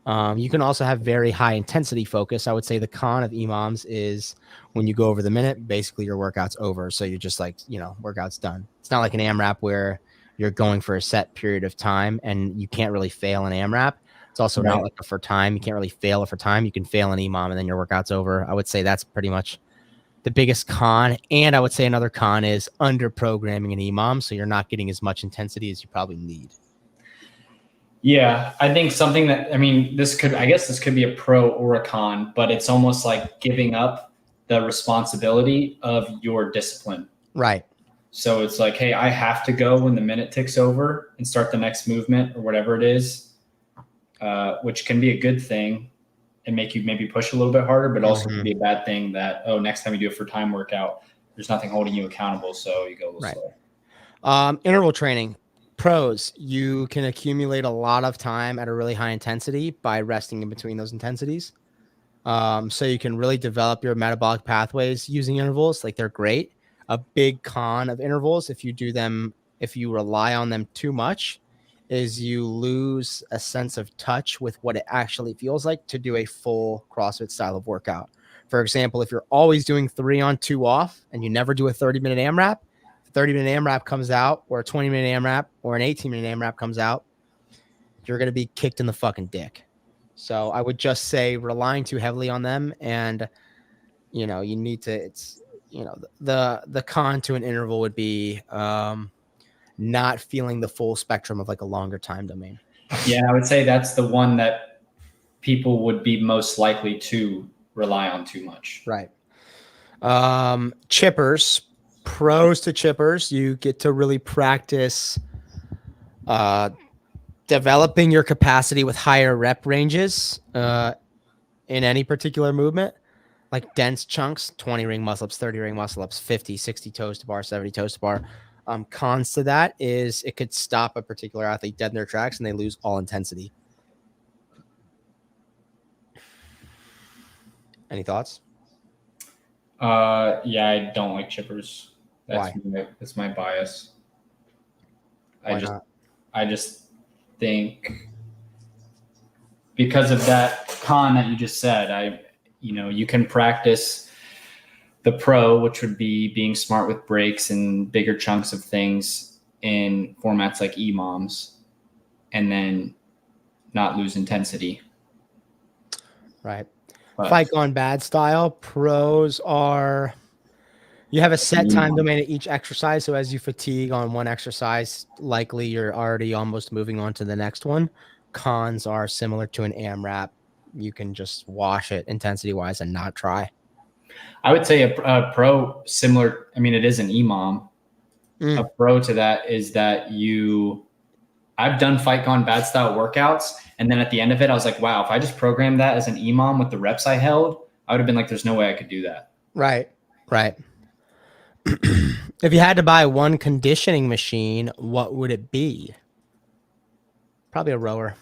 Speaker 1: You can also have very high intensity focus. I would say the con of EMOMs is when you go over the minute, basically your workout's over. So you're just like, workout's done. It's not like an AMRAP where you're going for a set period of time and you can't really fail an AMRAP. It's also not like a for time. You can't really fail a for time. You can fail an EMOM and then your workout's over. I would say that's pretty much the biggest con. And I would say another con is under programming an EMOM. So you're not getting as much intensity as you probably need.
Speaker 2: Yeah, I think something that, this could be a pro or a con, but it's almost like giving up the responsibility of your discipline.
Speaker 1: Right.
Speaker 2: So it's like, hey, I have to go when the minute ticks over and start the next movement or whatever it is. Which can be a good thing and make you maybe push a little bit harder, but also can be a bad thing that, next time you do a for time workout, there's nothing holding you accountable. So you go a little slower.
Speaker 1: Interval training. Pros, you can accumulate a lot of time at a really high intensity by resting in between those intensities. So you can really develop your metabolic pathways using intervals. Like they're great. A big con of intervals, if you rely on them too much, is you lose a sense of touch with what it actually feels like to do a full CrossFit style of workout. For example, if you're always doing 3 on 2 off and you never do a 30-minute AMRAP, 30-minute AMRAP comes out or a 20-minute AMRAP or an 18-minute AMRAP comes out, you're going to be kicked in the fucking dick. So I would just say relying too heavily on them, and you know, you need to, it's, you know, the con to an interval would be not feeling the full spectrum of like a longer time domain.
Speaker 2: Yeah, I would say that's the one that people would be most likely to rely on too much.
Speaker 1: Right. Chippers, pros to chippers, you get to really practice developing your capacity with higher rep ranges in any particular movement, like dense chunks, 20 ring muscle ups, 30 ring muscle ups, 50, 60 toes to bar, 70 toes to bar. Cons to that is it could stop a particular athlete dead in their tracks and they lose all intensity. Any thoughts?
Speaker 2: Yeah, I don't like chippers. That's my bias. I just think because of that con that you just said, you can practice the pro, which would be being smart with breaks and bigger chunks of things in formats like EMOMs, and then not lose intensity.
Speaker 1: Right. Fight gone bad style. Pros are you have a set time domain at each exercise. So as you fatigue on one exercise, likely you're already almost moving on to the next one. Cons are similar to an AMRAP. You can just wash it intensity wise and not try.
Speaker 2: I would say a pro similar. I mean, it is an EMOM. A pro to that is that I've done fight gone bad style workouts. And then at the end of it, I was like, wow, if I just programmed that as an EMOM with the reps I held, I would have been like, there's no way I could do that.
Speaker 1: Right. Right. If you had to buy one conditioning machine, what would it be? Probably a rower.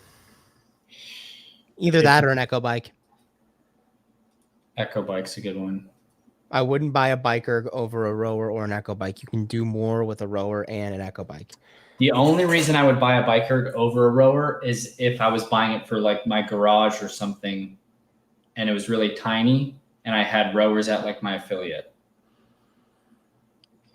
Speaker 1: Either that or an Echo bike.
Speaker 2: Echo bike's a good one.
Speaker 1: I wouldn't buy a biker over a rower or an Echo bike. You can do more with a rower and an Echo bike.
Speaker 2: The only reason I would buy a biker over a rower is if I was buying it for like my garage or something and it was really tiny and I had rowers at like my affiliate.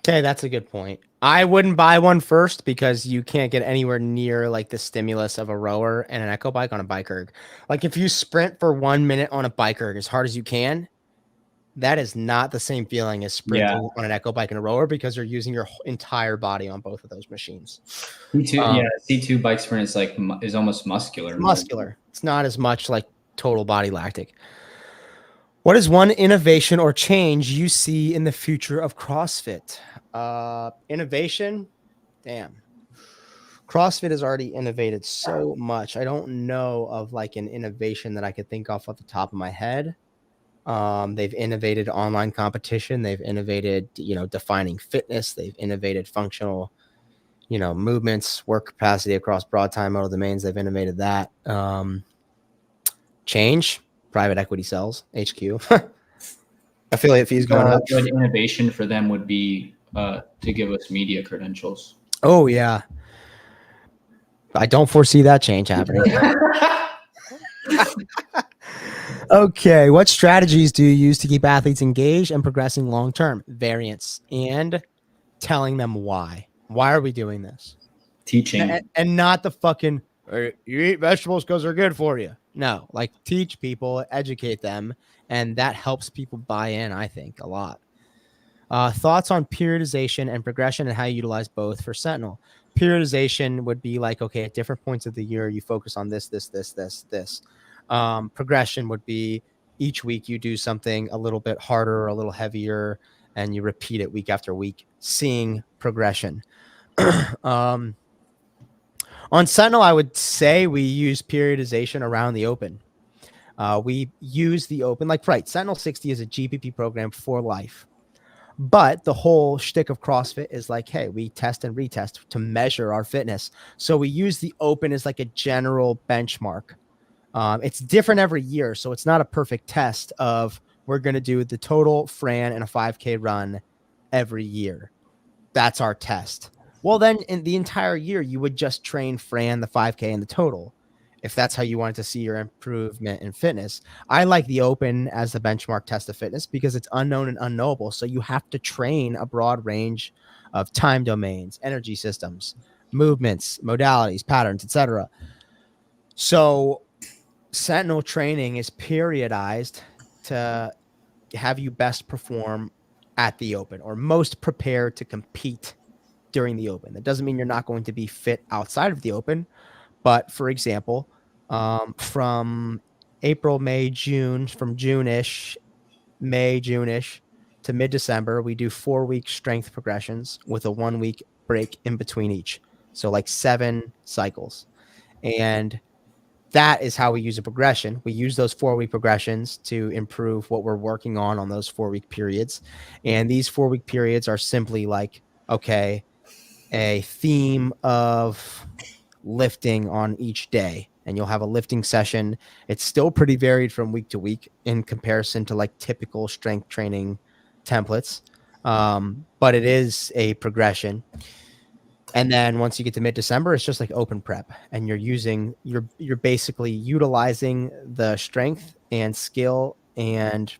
Speaker 1: Okay, that's a good point. I wouldn't buy one first because you can't get anywhere near like the stimulus of a rower and an Echo bike on a bike erg. Like if you sprint for 1 minute on a bike erg as hard as you can, that is not the same feeling as sprinting on an Echo bike and a rower because you're using your entire body on both of those machines.
Speaker 2: C2, C2 bike sprint is almost muscular.
Speaker 1: Muscular. It's not as much like total body lactic. What is one innovation or change you see in the future of CrossFit? Innovation? Damn. CrossFit has already innovated so much. I don't know of like an innovation that I could think off the top of my head. They've innovated online competition. They've innovated, defining fitness. They've innovated functional, movements, work capacity across broad time modal domains. They've innovated that. Change. Private equity sells, HQ. Affiliate fees going up.
Speaker 2: Good innovation for them would be to give us media credentials.
Speaker 1: Oh, yeah. I don't foresee that change happening. Okay. What strategies do you use to keep athletes engaged and progressing long-term? Variance and telling them why. Why are we doing this?
Speaker 2: Teaching.
Speaker 1: And not the fucking, you eat vegetables because they're good for you. No, like teach people, educate them, and that helps people buy in, I think, a lot. Thoughts on periodization and progression and how you utilize both for Sentinel. Periodization would be like, okay, at different points of the year, you focus on this. Progression would be each week you do something a little bit harder or a little heavier, and you repeat it week after week, seeing progression. On Sentinel, I would say we use periodization around the open. We use the open, Sentinel 60 is a GPP program for life. But the whole shtick of CrossFit is like, hey, we test and retest to measure our fitness. So we use the open as like a general benchmark. It's different every year. So it's not a perfect test of we're going to do the total Fran and a 5K run every year. That's our test. Well, then in the entire year, you would just train Fran, the 5K, and the total, if that's how you wanted to see your improvement in fitness. I like the open as the benchmark test of fitness because it's unknown and unknowable. So you have to train a broad range of time domains, energy systems, movements, modalities, patterns, etc. So Sentinel training is periodized to have you best perform at the open or most prepared to compete during the open. That doesn't mean you're not going to be fit outside of the open. But for example, from April, May, June, from June-ish, May, June-ish to mid-December, we do 4-week strength progressions with a 1-week break in between each. So like 7 cycles. And that is how we use a progression. We use those 4-week progressions to improve what we're working on those 4-week periods. And these 4-week periods are simply like, okay, a theme of lifting on each day, and you'll have a lifting session. It's still pretty varied from week to week in comparison to like typical strength training templates. But it is a progression. And then once you get to mid-December, it's just like open prep, and you're basically utilizing the strength and skill and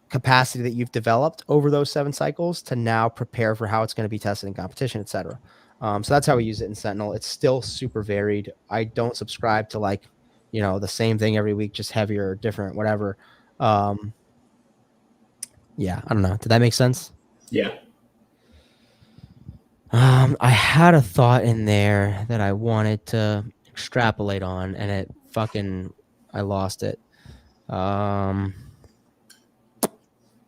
Speaker 1: capacity that you've developed over those 7 cycles to now prepare for how it's going to be tested in competition, etc. So that's how we use it in Sentinel. It's still super varied. I don't subscribe to like, the same thing every week, just heavier, different, whatever. Yeah, I don't know. Did that make sense?
Speaker 2: Yeah.
Speaker 1: I had a thought in there that I wanted to extrapolate on, and I lost it. Oh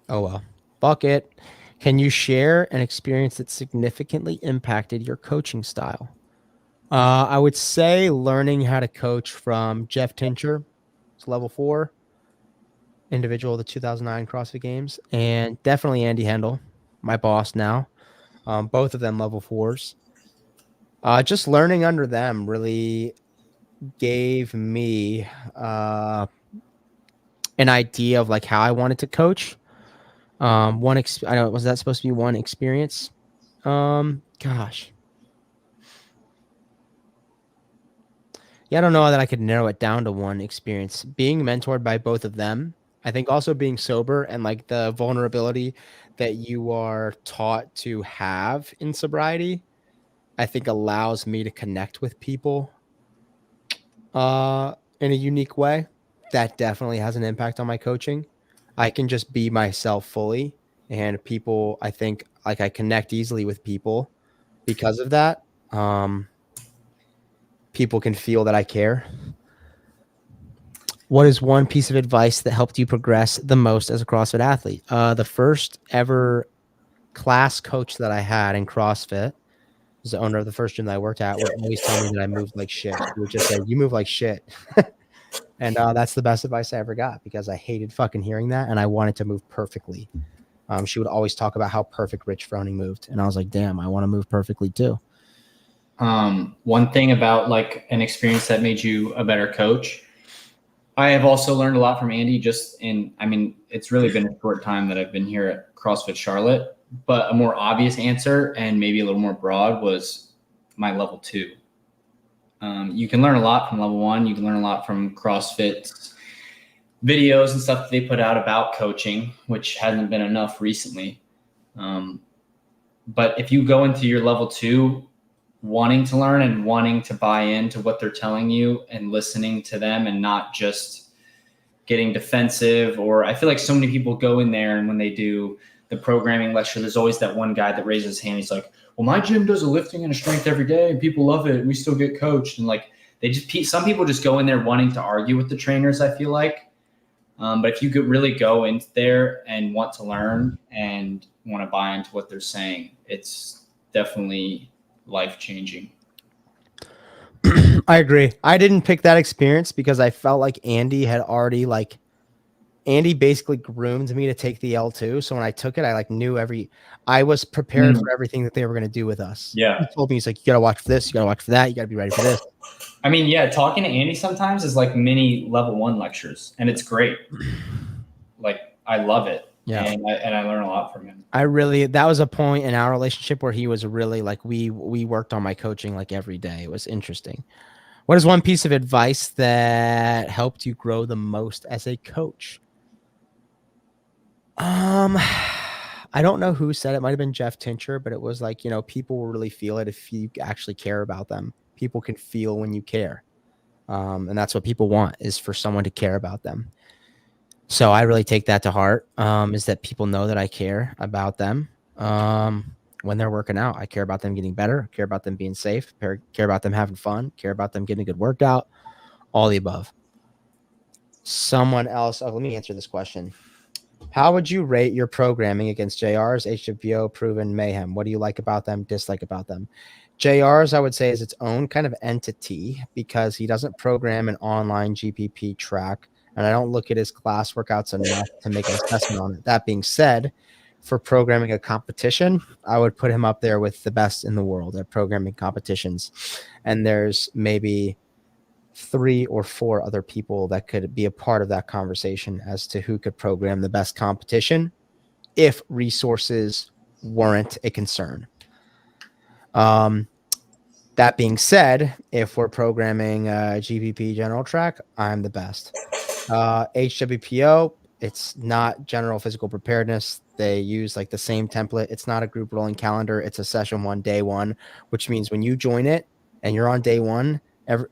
Speaker 1: well. Fuck it. Can you share an experience that significantly impacted your coaching style? I would say learning how to coach from Jeff Tincher, it's level 4, individual of the 2009 CrossFit Games, and definitely Andy Hendel, my boss now. Both of them level 4s. Just learning under them really gave me an idea of like how I wanted to coach. I don't, was that supposed to be one experience? Gosh. Yeah, I don't know that I could narrow it down to one experience. Being mentored by both of them, I think also being sober and like the vulnerability that you are taught to have in sobriety, I think allows me to connect with people in a unique way. That definitely has an impact on my coaching. I can just be myself fully, and people, I think, like I connect easily with people because of that. People can feel that I care. What is one piece of advice that helped you progress the most as a CrossFit athlete? The first ever class coach that I had in CrossFit was the owner of the first gym that I worked at, would always tell me that I moved like shit. He would just say, "You move like shit." And that's the best advice I ever got, because I hated fucking hearing that, and I wanted to move perfectly. She would always talk about how perfect Rich Froning moved, and I was like, damn, I want to move perfectly too.
Speaker 2: One thing about like an experience that made you a better coach, I have also learned a lot from Andy it's really been a short time that I've been here at CrossFit Charlotte, but a more obvious answer and maybe a little more broad was my level 2. You can learn a lot from level 1. You can learn a lot from CrossFit videos and stuff that they put out about coaching, which hasn't been enough recently. But if you go into your level 2 wanting to learn and wanting to buy into what they're telling you and listening to them and not just getting defensive, or I feel like so many people go in there and when they do the programming lecture, there's always that one guy that raises his hand. He's like, well, my gym does a lifting and a strength every day and people love it and we still get coached. And like some people just go in there wanting to argue with the trainers, I feel like. But if you could really go in there and want to learn and want to buy into what they're saying, it's definitely life-changing.
Speaker 1: I agree. I didn't pick that experience because I felt like Andy basically groomed me to take the L2. So when I took it, I was prepared for everything that they were going to do with us.
Speaker 2: Yeah.
Speaker 1: He told me, he's like, you got to watch for this, you got to watch for that, you got to be ready for this.
Speaker 2: I mean, yeah, talking to Andy sometimes is like mini level 1 lectures, and it's great. Like, I love it. Yeah. And I learn a lot from him.
Speaker 1: That was a point in our relationship where he was really like, we worked on my coaching like every day. It was interesting. What is one piece of advice that helped you grow the most as a coach? I don't know who said it. Might have been Jeff Tincher, but it was like, people will really feel it if you actually care about them. People can feel when you care. And that's what people want, is for someone to care about them. So I really take that to heart, is that people know that I care about them when they're working out. I care about them getting better, care about them being safe, care about them having fun, care about them getting a good workout, all the above. Someone else, let me answer this question. How would you rate your programming against JR's, HWPO, Proven, Mayhem? What do you like about them, dislike about them? JR's, I would say, is its own kind of entity because he doesn't program an online GPP track, and I don't look at his class workouts enough to make an assessment on it. That being said, for programming a competition, I would put him up there with the best in the world at programming competitions. And there's maybe 3 or 4 other people that could be a part of that conversation as to who could program the best competition if resources weren't a concern. That being said, if we're programming GPP general track, I'm the best. HWPO, it's not general physical preparedness. They use like the same template. It's not a group rolling calendar. It's a session 1, day 1, which means when you join it and you're on day 1,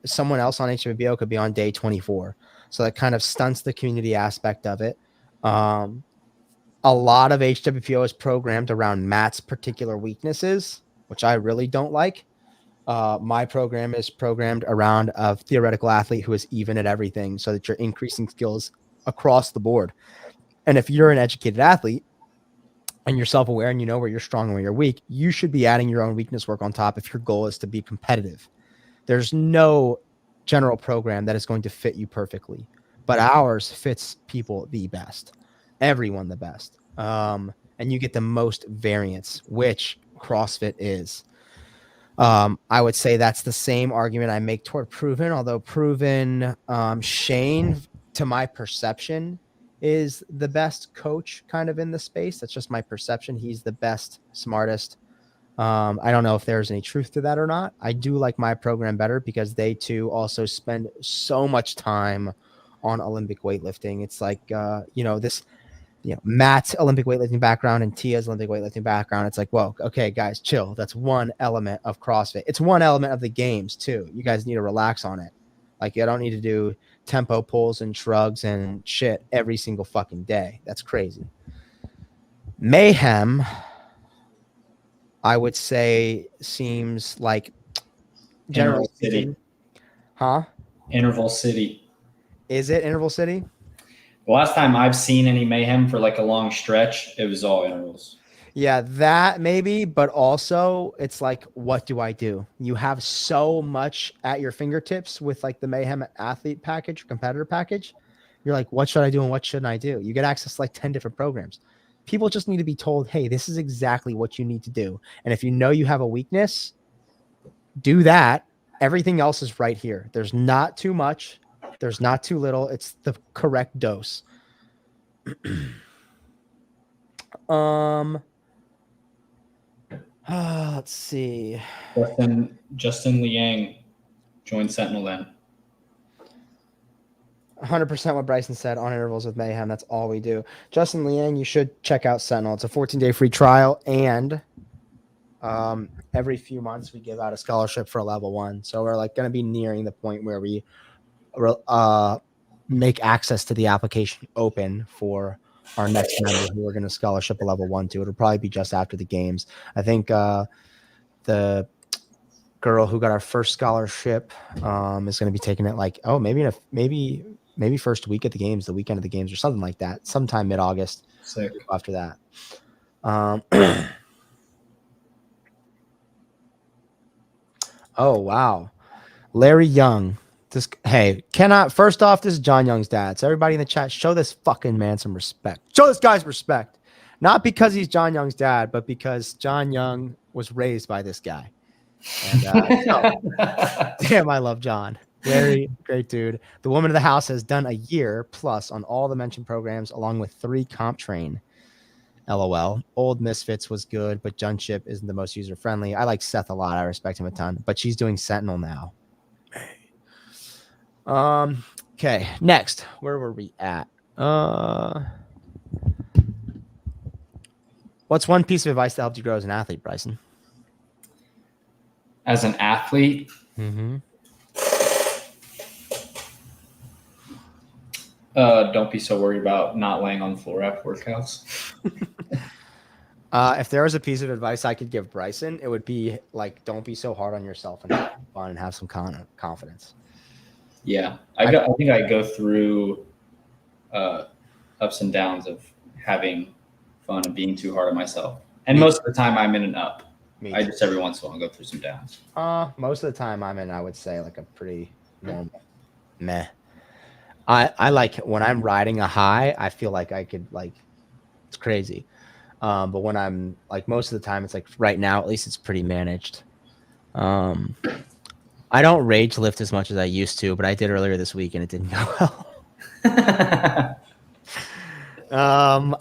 Speaker 1: someone else on HWPO could be on day 24. So that kind of stunts the community aspect of it. A lot of HWPO is programmed around Matt's particular weaknesses, which I really don't like. My program is programmed around a theoretical athlete who is even at everything so that you're increasing skills across the board. And if you're an educated athlete and you're self-aware and you know where you're strong and where you're weak, you should be adding your own weakness work on top if your goal is to be competitive. There's no general program that is going to fit you perfectly, but ours fits people the best, everyone the best. And you get the most variance, which CrossFit is. I would say that's the same argument I make toward Proven, although Proven, Shane, to my perception, is the best coach kind of in the space. That's just my perception. He's the best, smartest. I don't know if there's any truth to that or not. I do like my program better because they too also spend so much time on Olympic weightlifting. It's like, Matt's Olympic weightlifting background and Tia's Olympic weightlifting background. It's like, whoa, okay, guys, chill. That's one element of CrossFit. It's one element of the games too. You guys need to relax on it. Like, you don't need to do tempo pulls and shrugs and shit every single fucking day. That's crazy. Mayhem, I would say, seems like
Speaker 2: Interval City.
Speaker 1: Huh?
Speaker 2: Interval City.
Speaker 1: Is it Interval City?
Speaker 2: The last time I've seen any Mayhem for like a long stretch, it was all intervals.
Speaker 1: Yeah, that maybe, but also it's like, what do I do? You have so much at your fingertips with like the Mayhem athlete package, competitor package. You're like, what should I do and what shouldn't I do? You get access to like 10 different programs. People just need to be told, hey, this is exactly what you need to do. And if you know you have a weakness, do that. Everything else is right here. There's not too much. There's not too little. It's the correct dose. Let's see.
Speaker 2: Justin Liang joined Sentinel then.
Speaker 1: 100% what Bryson said on intervals with Mayhem. That's all we do. Justin Liang, you should check out Sentinel. It's a 14-day free trial, and every few months we give out a scholarship for a level 1. So we're like going to be nearing the point where we make access to the application open for our next member who we're going to scholarship a level 1 to. It'll probably be just after the games. I think the girl who got our first scholarship is going to be taking it like, maybe first week at the games, the weekend of the games, or something like that, sometime mid-August.
Speaker 2: Sick.
Speaker 1: After that. Oh, wow. Larry Young. First off, this is John Young's dad. So everybody in the chat, show this fucking man some respect. Show this guy's respect. Not because he's John Young's dad, but because John Young was raised by this guy. And damn, I love John. Very great dude. The woman of the house has done a year plus on all the mentioned programs, along with 3 comp train. LOL. Old Misfits was good, but Junship isn't the most user friendly. I like Seth a lot. I respect him a ton, but she's doing Sentinel now. Okay, next. Where were we at? What's one piece of advice that helped you grow as an athlete, Bryson?
Speaker 2: As an athlete?
Speaker 1: Mm-hmm.
Speaker 2: Don't be so worried about not laying on the floor after workouts.
Speaker 1: If there was a piece of advice I could give Bryson, it would be like, don't be so hard on yourself and have fun and have some confidence.
Speaker 2: Yeah, I think I go through ups and downs of having fun and being too hard on myself. And most of the time I'm in an up. I just every once in a while go through some downs.
Speaker 1: Most of the time I'm in, I would say, like a pretty normal meh. I like when I'm riding a high, I feel like I could like, it's crazy. But when I'm like, most of the time it's like right now, at least it's pretty managed. I don't rage lift as much as I used to, but I did earlier this week and it didn't go well.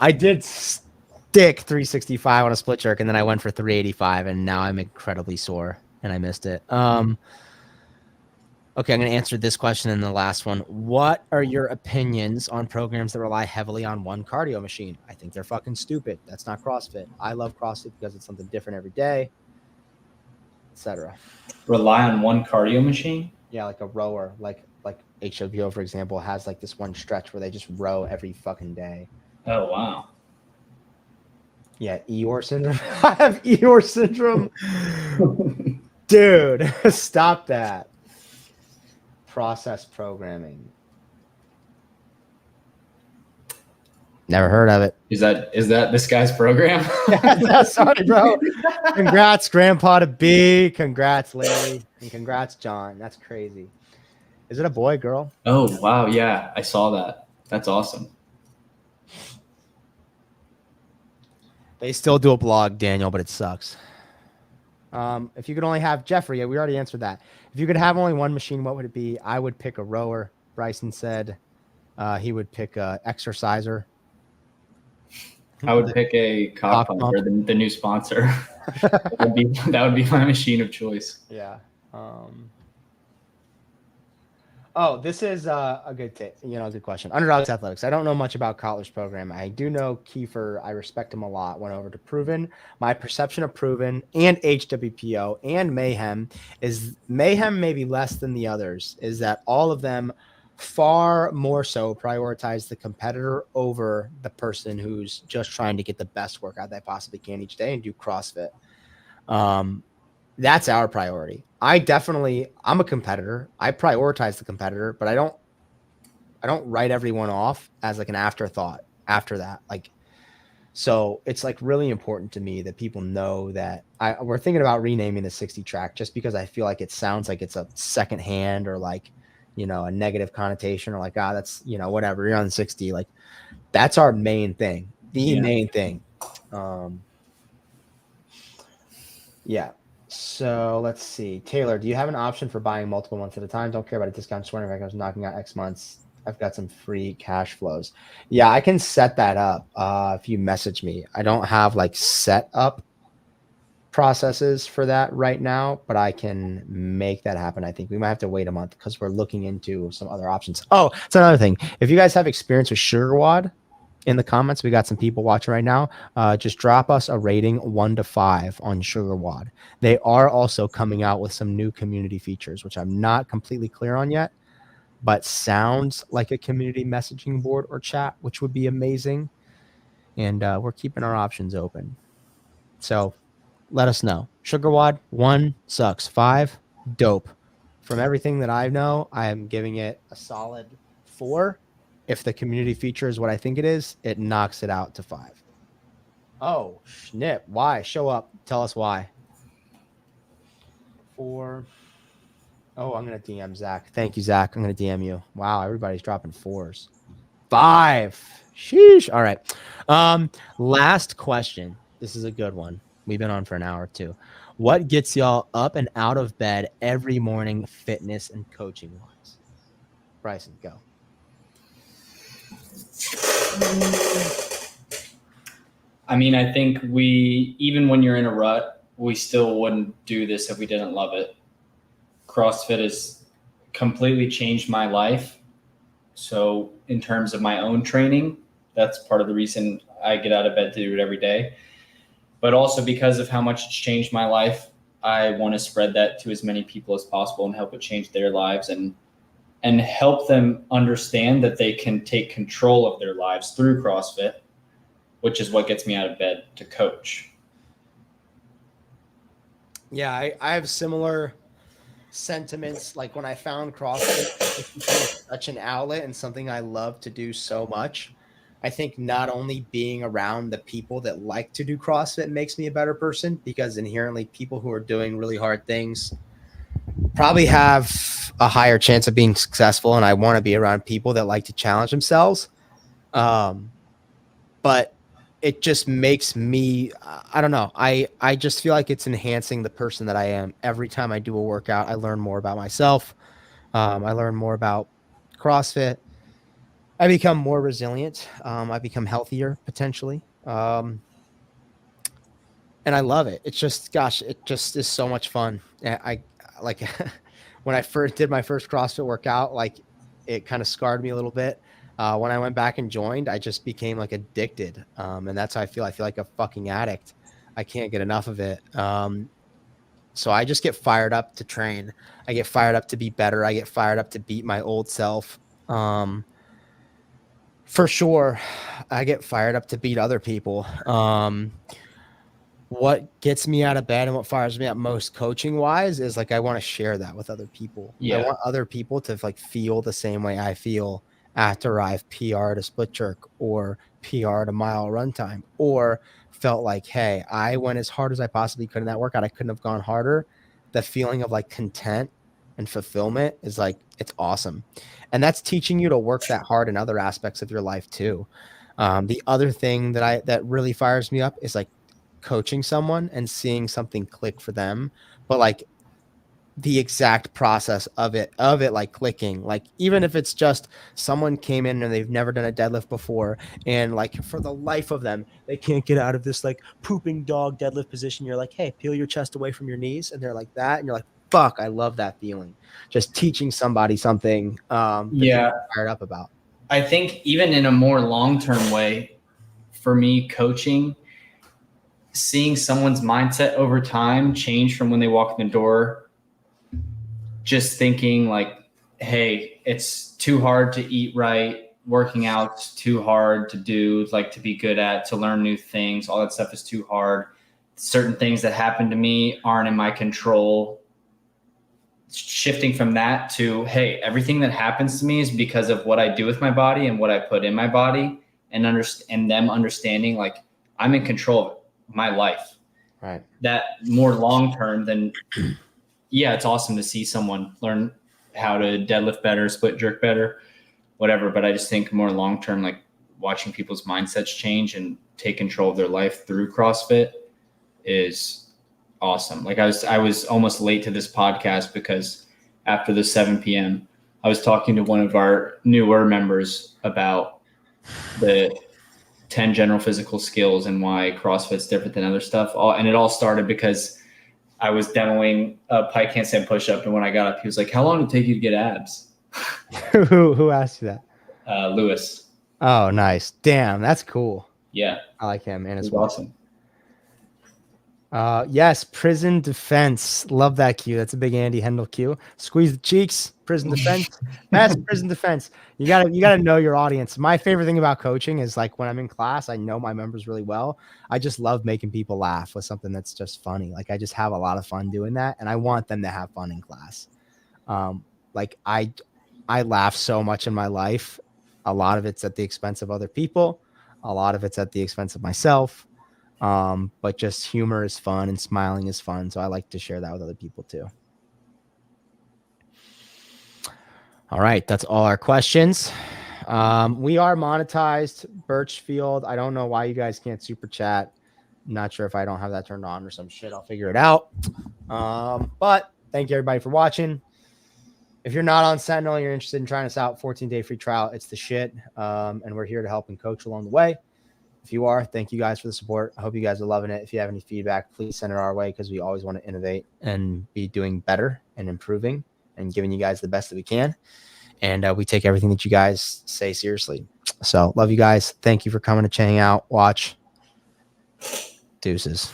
Speaker 1: I did stick 365 on a split jerk and then I went for 385 and now I'm incredibly sore and I missed it. Okay, I'm going to answer this question and the last one. What are your opinions on programs that rely heavily on one cardio machine? I think they're fucking stupid. That's not CrossFit. I love CrossFit because it's something different every day, etc.
Speaker 2: Rely on one cardio machine?
Speaker 1: Yeah, like a rower, like HWO, for example, has like this one stretch where they just row every fucking day.
Speaker 2: Oh, wow.
Speaker 1: Yeah, Eeyore syndrome. I have Eeyore syndrome. Dude, stop that. Process programming. Never heard of it.
Speaker 2: Is that this guy's program?
Speaker 1: Sorry, bro. Congrats, Grandpa to be. Congrats, Larry. And congrats, John. That's crazy. Is it a boy, girl?
Speaker 2: Oh, wow. Yeah, I saw that. That's awesome.
Speaker 1: They still do a blog, Daniel, but it sucks. If you could only have Jeffrey, we already answered that. If you could have only one machine, what would it be? I would pick a rower. Bryson said he would pick a exerciser.
Speaker 2: I would pick a cock pumper, the new sponsor. that would be my machine of choice.
Speaker 1: Yeah. Oh, this is a good question. Underdogs Athletics. I don't know much about Kotler's program. I do know Kiefer. I respect him a lot. Went over to Proven. My perception of Proven and HWPO and Mayhem is Mayhem maybe less than the others, is that all of them far more so prioritize the competitor over the person who's just trying to get the best workout they possibly can each day and do CrossFit. That's our priority. I'm a competitor. I prioritize the competitor, but I don't write everyone off as like an afterthought after that. Like, so it's like really important to me that people know that we're thinking about renaming the 60 track just because I feel like it sounds like it's a second hand or like, a negative connotation or like, that's, whatever, you're on 60. Like that's our main thing, main thing. Yeah. So let's see. Taylor, do you have an option for buying multiple months at a time? Don't care about a discount. Just wondering if I was knocking out X months. I've got some free cash flows. Yeah, I can set that up if you message me. I don't have like set up processes for that right now, but I can make that happen. I think we might have to wait a month because we're looking into some other options. Oh, it's another thing. If you guys have experience with SugarWOD, in the comments, we got some people watching right now. Just drop us a rating 1 to 5 on SugarWOD. They are also coming out with some new community features, which I'm not completely clear on yet, but sounds like a community messaging board or chat, which would be amazing. And we're keeping our options open. So let us know. SugarWOD, 1 sucks. 5, dope. From everything that I know, I am giving it a solid 4. If the community feature is what I think it is, it knocks it out to 5. Oh, snip. Why? Show up. Tell us why. 4. Oh, I'm going to DM Zach. Thank you, Zach. I'm going to DM you. Wow, everybody's dropping 4s. 5. Sheesh. All right. Last question. This is a good one. We've been on for an hour or two. What gets y'all up and out of bed every morning, fitness and coaching wise? Bryson, go.
Speaker 2: I mean, I think even when you're in a rut, we still wouldn't do this if we didn't love it. CrossFit has completely changed my life. So in terms of my own training, that's part of the reason I get out of bed to do it every day. But also because of how much it's changed my life, I want to spread that to as many people as possible and help it change their lives and and help them understand that they can take control of their lives through CrossFit, which is what gets me out of bed to coach.
Speaker 1: Yeah, I have similar sentiments. Like when I found CrossFit, it became such an outlet and something I love to do so much. I think not only being around the people that like to do CrossFit makes me a better person, because inherently people who are doing really hard things probably have a higher chance of being successful. And I want to be around people that like to challenge themselves. But it just makes me, I don't know. I just feel like it's enhancing the person that I am. Every time I do a workout, I learn more about myself. I learn more about CrossFit. I become more resilient. I become healthier potentially. And I love it. It's just, gosh, it just is so much fun. I like when I first did my first CrossFit workout, like it kind of scarred me a little bit. When I went back and joined, I just became like addicted. And that's how I feel. I feel like a fucking addict. I can't get enough of it. So I just get fired up to train. I get fired up to be better. I get fired up to beat my old self. For sure. I get fired up to beat other people. What gets me out of bed and what fires me up most coaching wise is like, I want to share that with other people.
Speaker 2: Yeah.
Speaker 1: I want other people to like feel the same way I feel after I've PR to split jerk or PR to mile runtime, or felt like, hey, I went as hard as I possibly could in that workout. I couldn't have gone harder. The feeling of like content and fulfillment is like, it's awesome. And that's teaching you to work that hard in other aspects of your life too. The other thing that really fires me up is like coaching someone and seeing something click for them, but like the exact process of it like clicking, like even if it's just someone came in and they've never done a deadlift before and like for the life of them they can't get out of this like pooping dog deadlift position, you're like, hey, peel your chest away from your knees, and they're like that, and you're like, fuck, I love that feeling. Just teaching somebody something
Speaker 2: Yeah,
Speaker 1: fired up about.
Speaker 2: I think even in a more long-term way, for me, coaching, seeing someone's mindset over time change from when they walk in the door, just thinking like, hey, it's too hard to eat right, working out's too hard to do, like to be good at, to learn new things, all that stuff is too hard. Certain things that happen to me aren't in my control. Shifting from that to, hey, everything that happens to me is because of what I do with my body and what I put in my body, and them understanding like I'm in control of my life.
Speaker 1: Right.
Speaker 2: That more long-term than, yeah, it's awesome to see someone learn how to deadlift better, split jerk better, whatever. But I just think more long-term, like watching people's mindsets change and take control of their life through CrossFit is awesome. Like I was almost late to this podcast because after the 7 p.m. I was talking to one of our newer members about the 10 general physical skills and why CrossFit's different than other stuff. And it all started because I was demoing a pike handstand push-up, and when I got up, he was like, how long did it take you to get abs?
Speaker 1: Who asked you that?
Speaker 2: Lewis.
Speaker 1: Oh, nice. Damn, that's cool.
Speaker 2: Yeah.
Speaker 1: I like him, man.
Speaker 2: It's
Speaker 1: As well.
Speaker 2: awesome.
Speaker 1: Yes, prison defense. Love that cue. That's a big Andy Hendel cue. Squeeze the cheeks. Prison defense. That's prison defense. You gotta know your audience. My favorite thing about coaching is like when I'm in class, I know my members really well. I just love making people laugh with something that's just funny. Like I just have a lot of fun doing that, and I want them to have fun in class. Like I laugh so much in my life. A lot of it's at the expense of other people. A lot of it's at the expense of myself. But just humor is fun and smiling is fun. So I like to share that with other people too. All right. That's all our questions. We are monetized. Birchfield. I don't know why you guys can't super chat. I'm not sure if I don't have that turned on or some shit. I'll figure it out. But thank you everybody for watching. If you're not on Sentinel, you're interested in trying us out, 14-day free trial. It's the shit. And we're here to help and coach along the way. If you are, thank you guys for the support. I hope you guys are loving it. If you have any feedback, please send it our way because we always want to innovate and be doing better and improving and giving you guys the best that we can. And we take everything that you guys say seriously. So love you guys. Thank you for coming to hang out, watch. Deuces.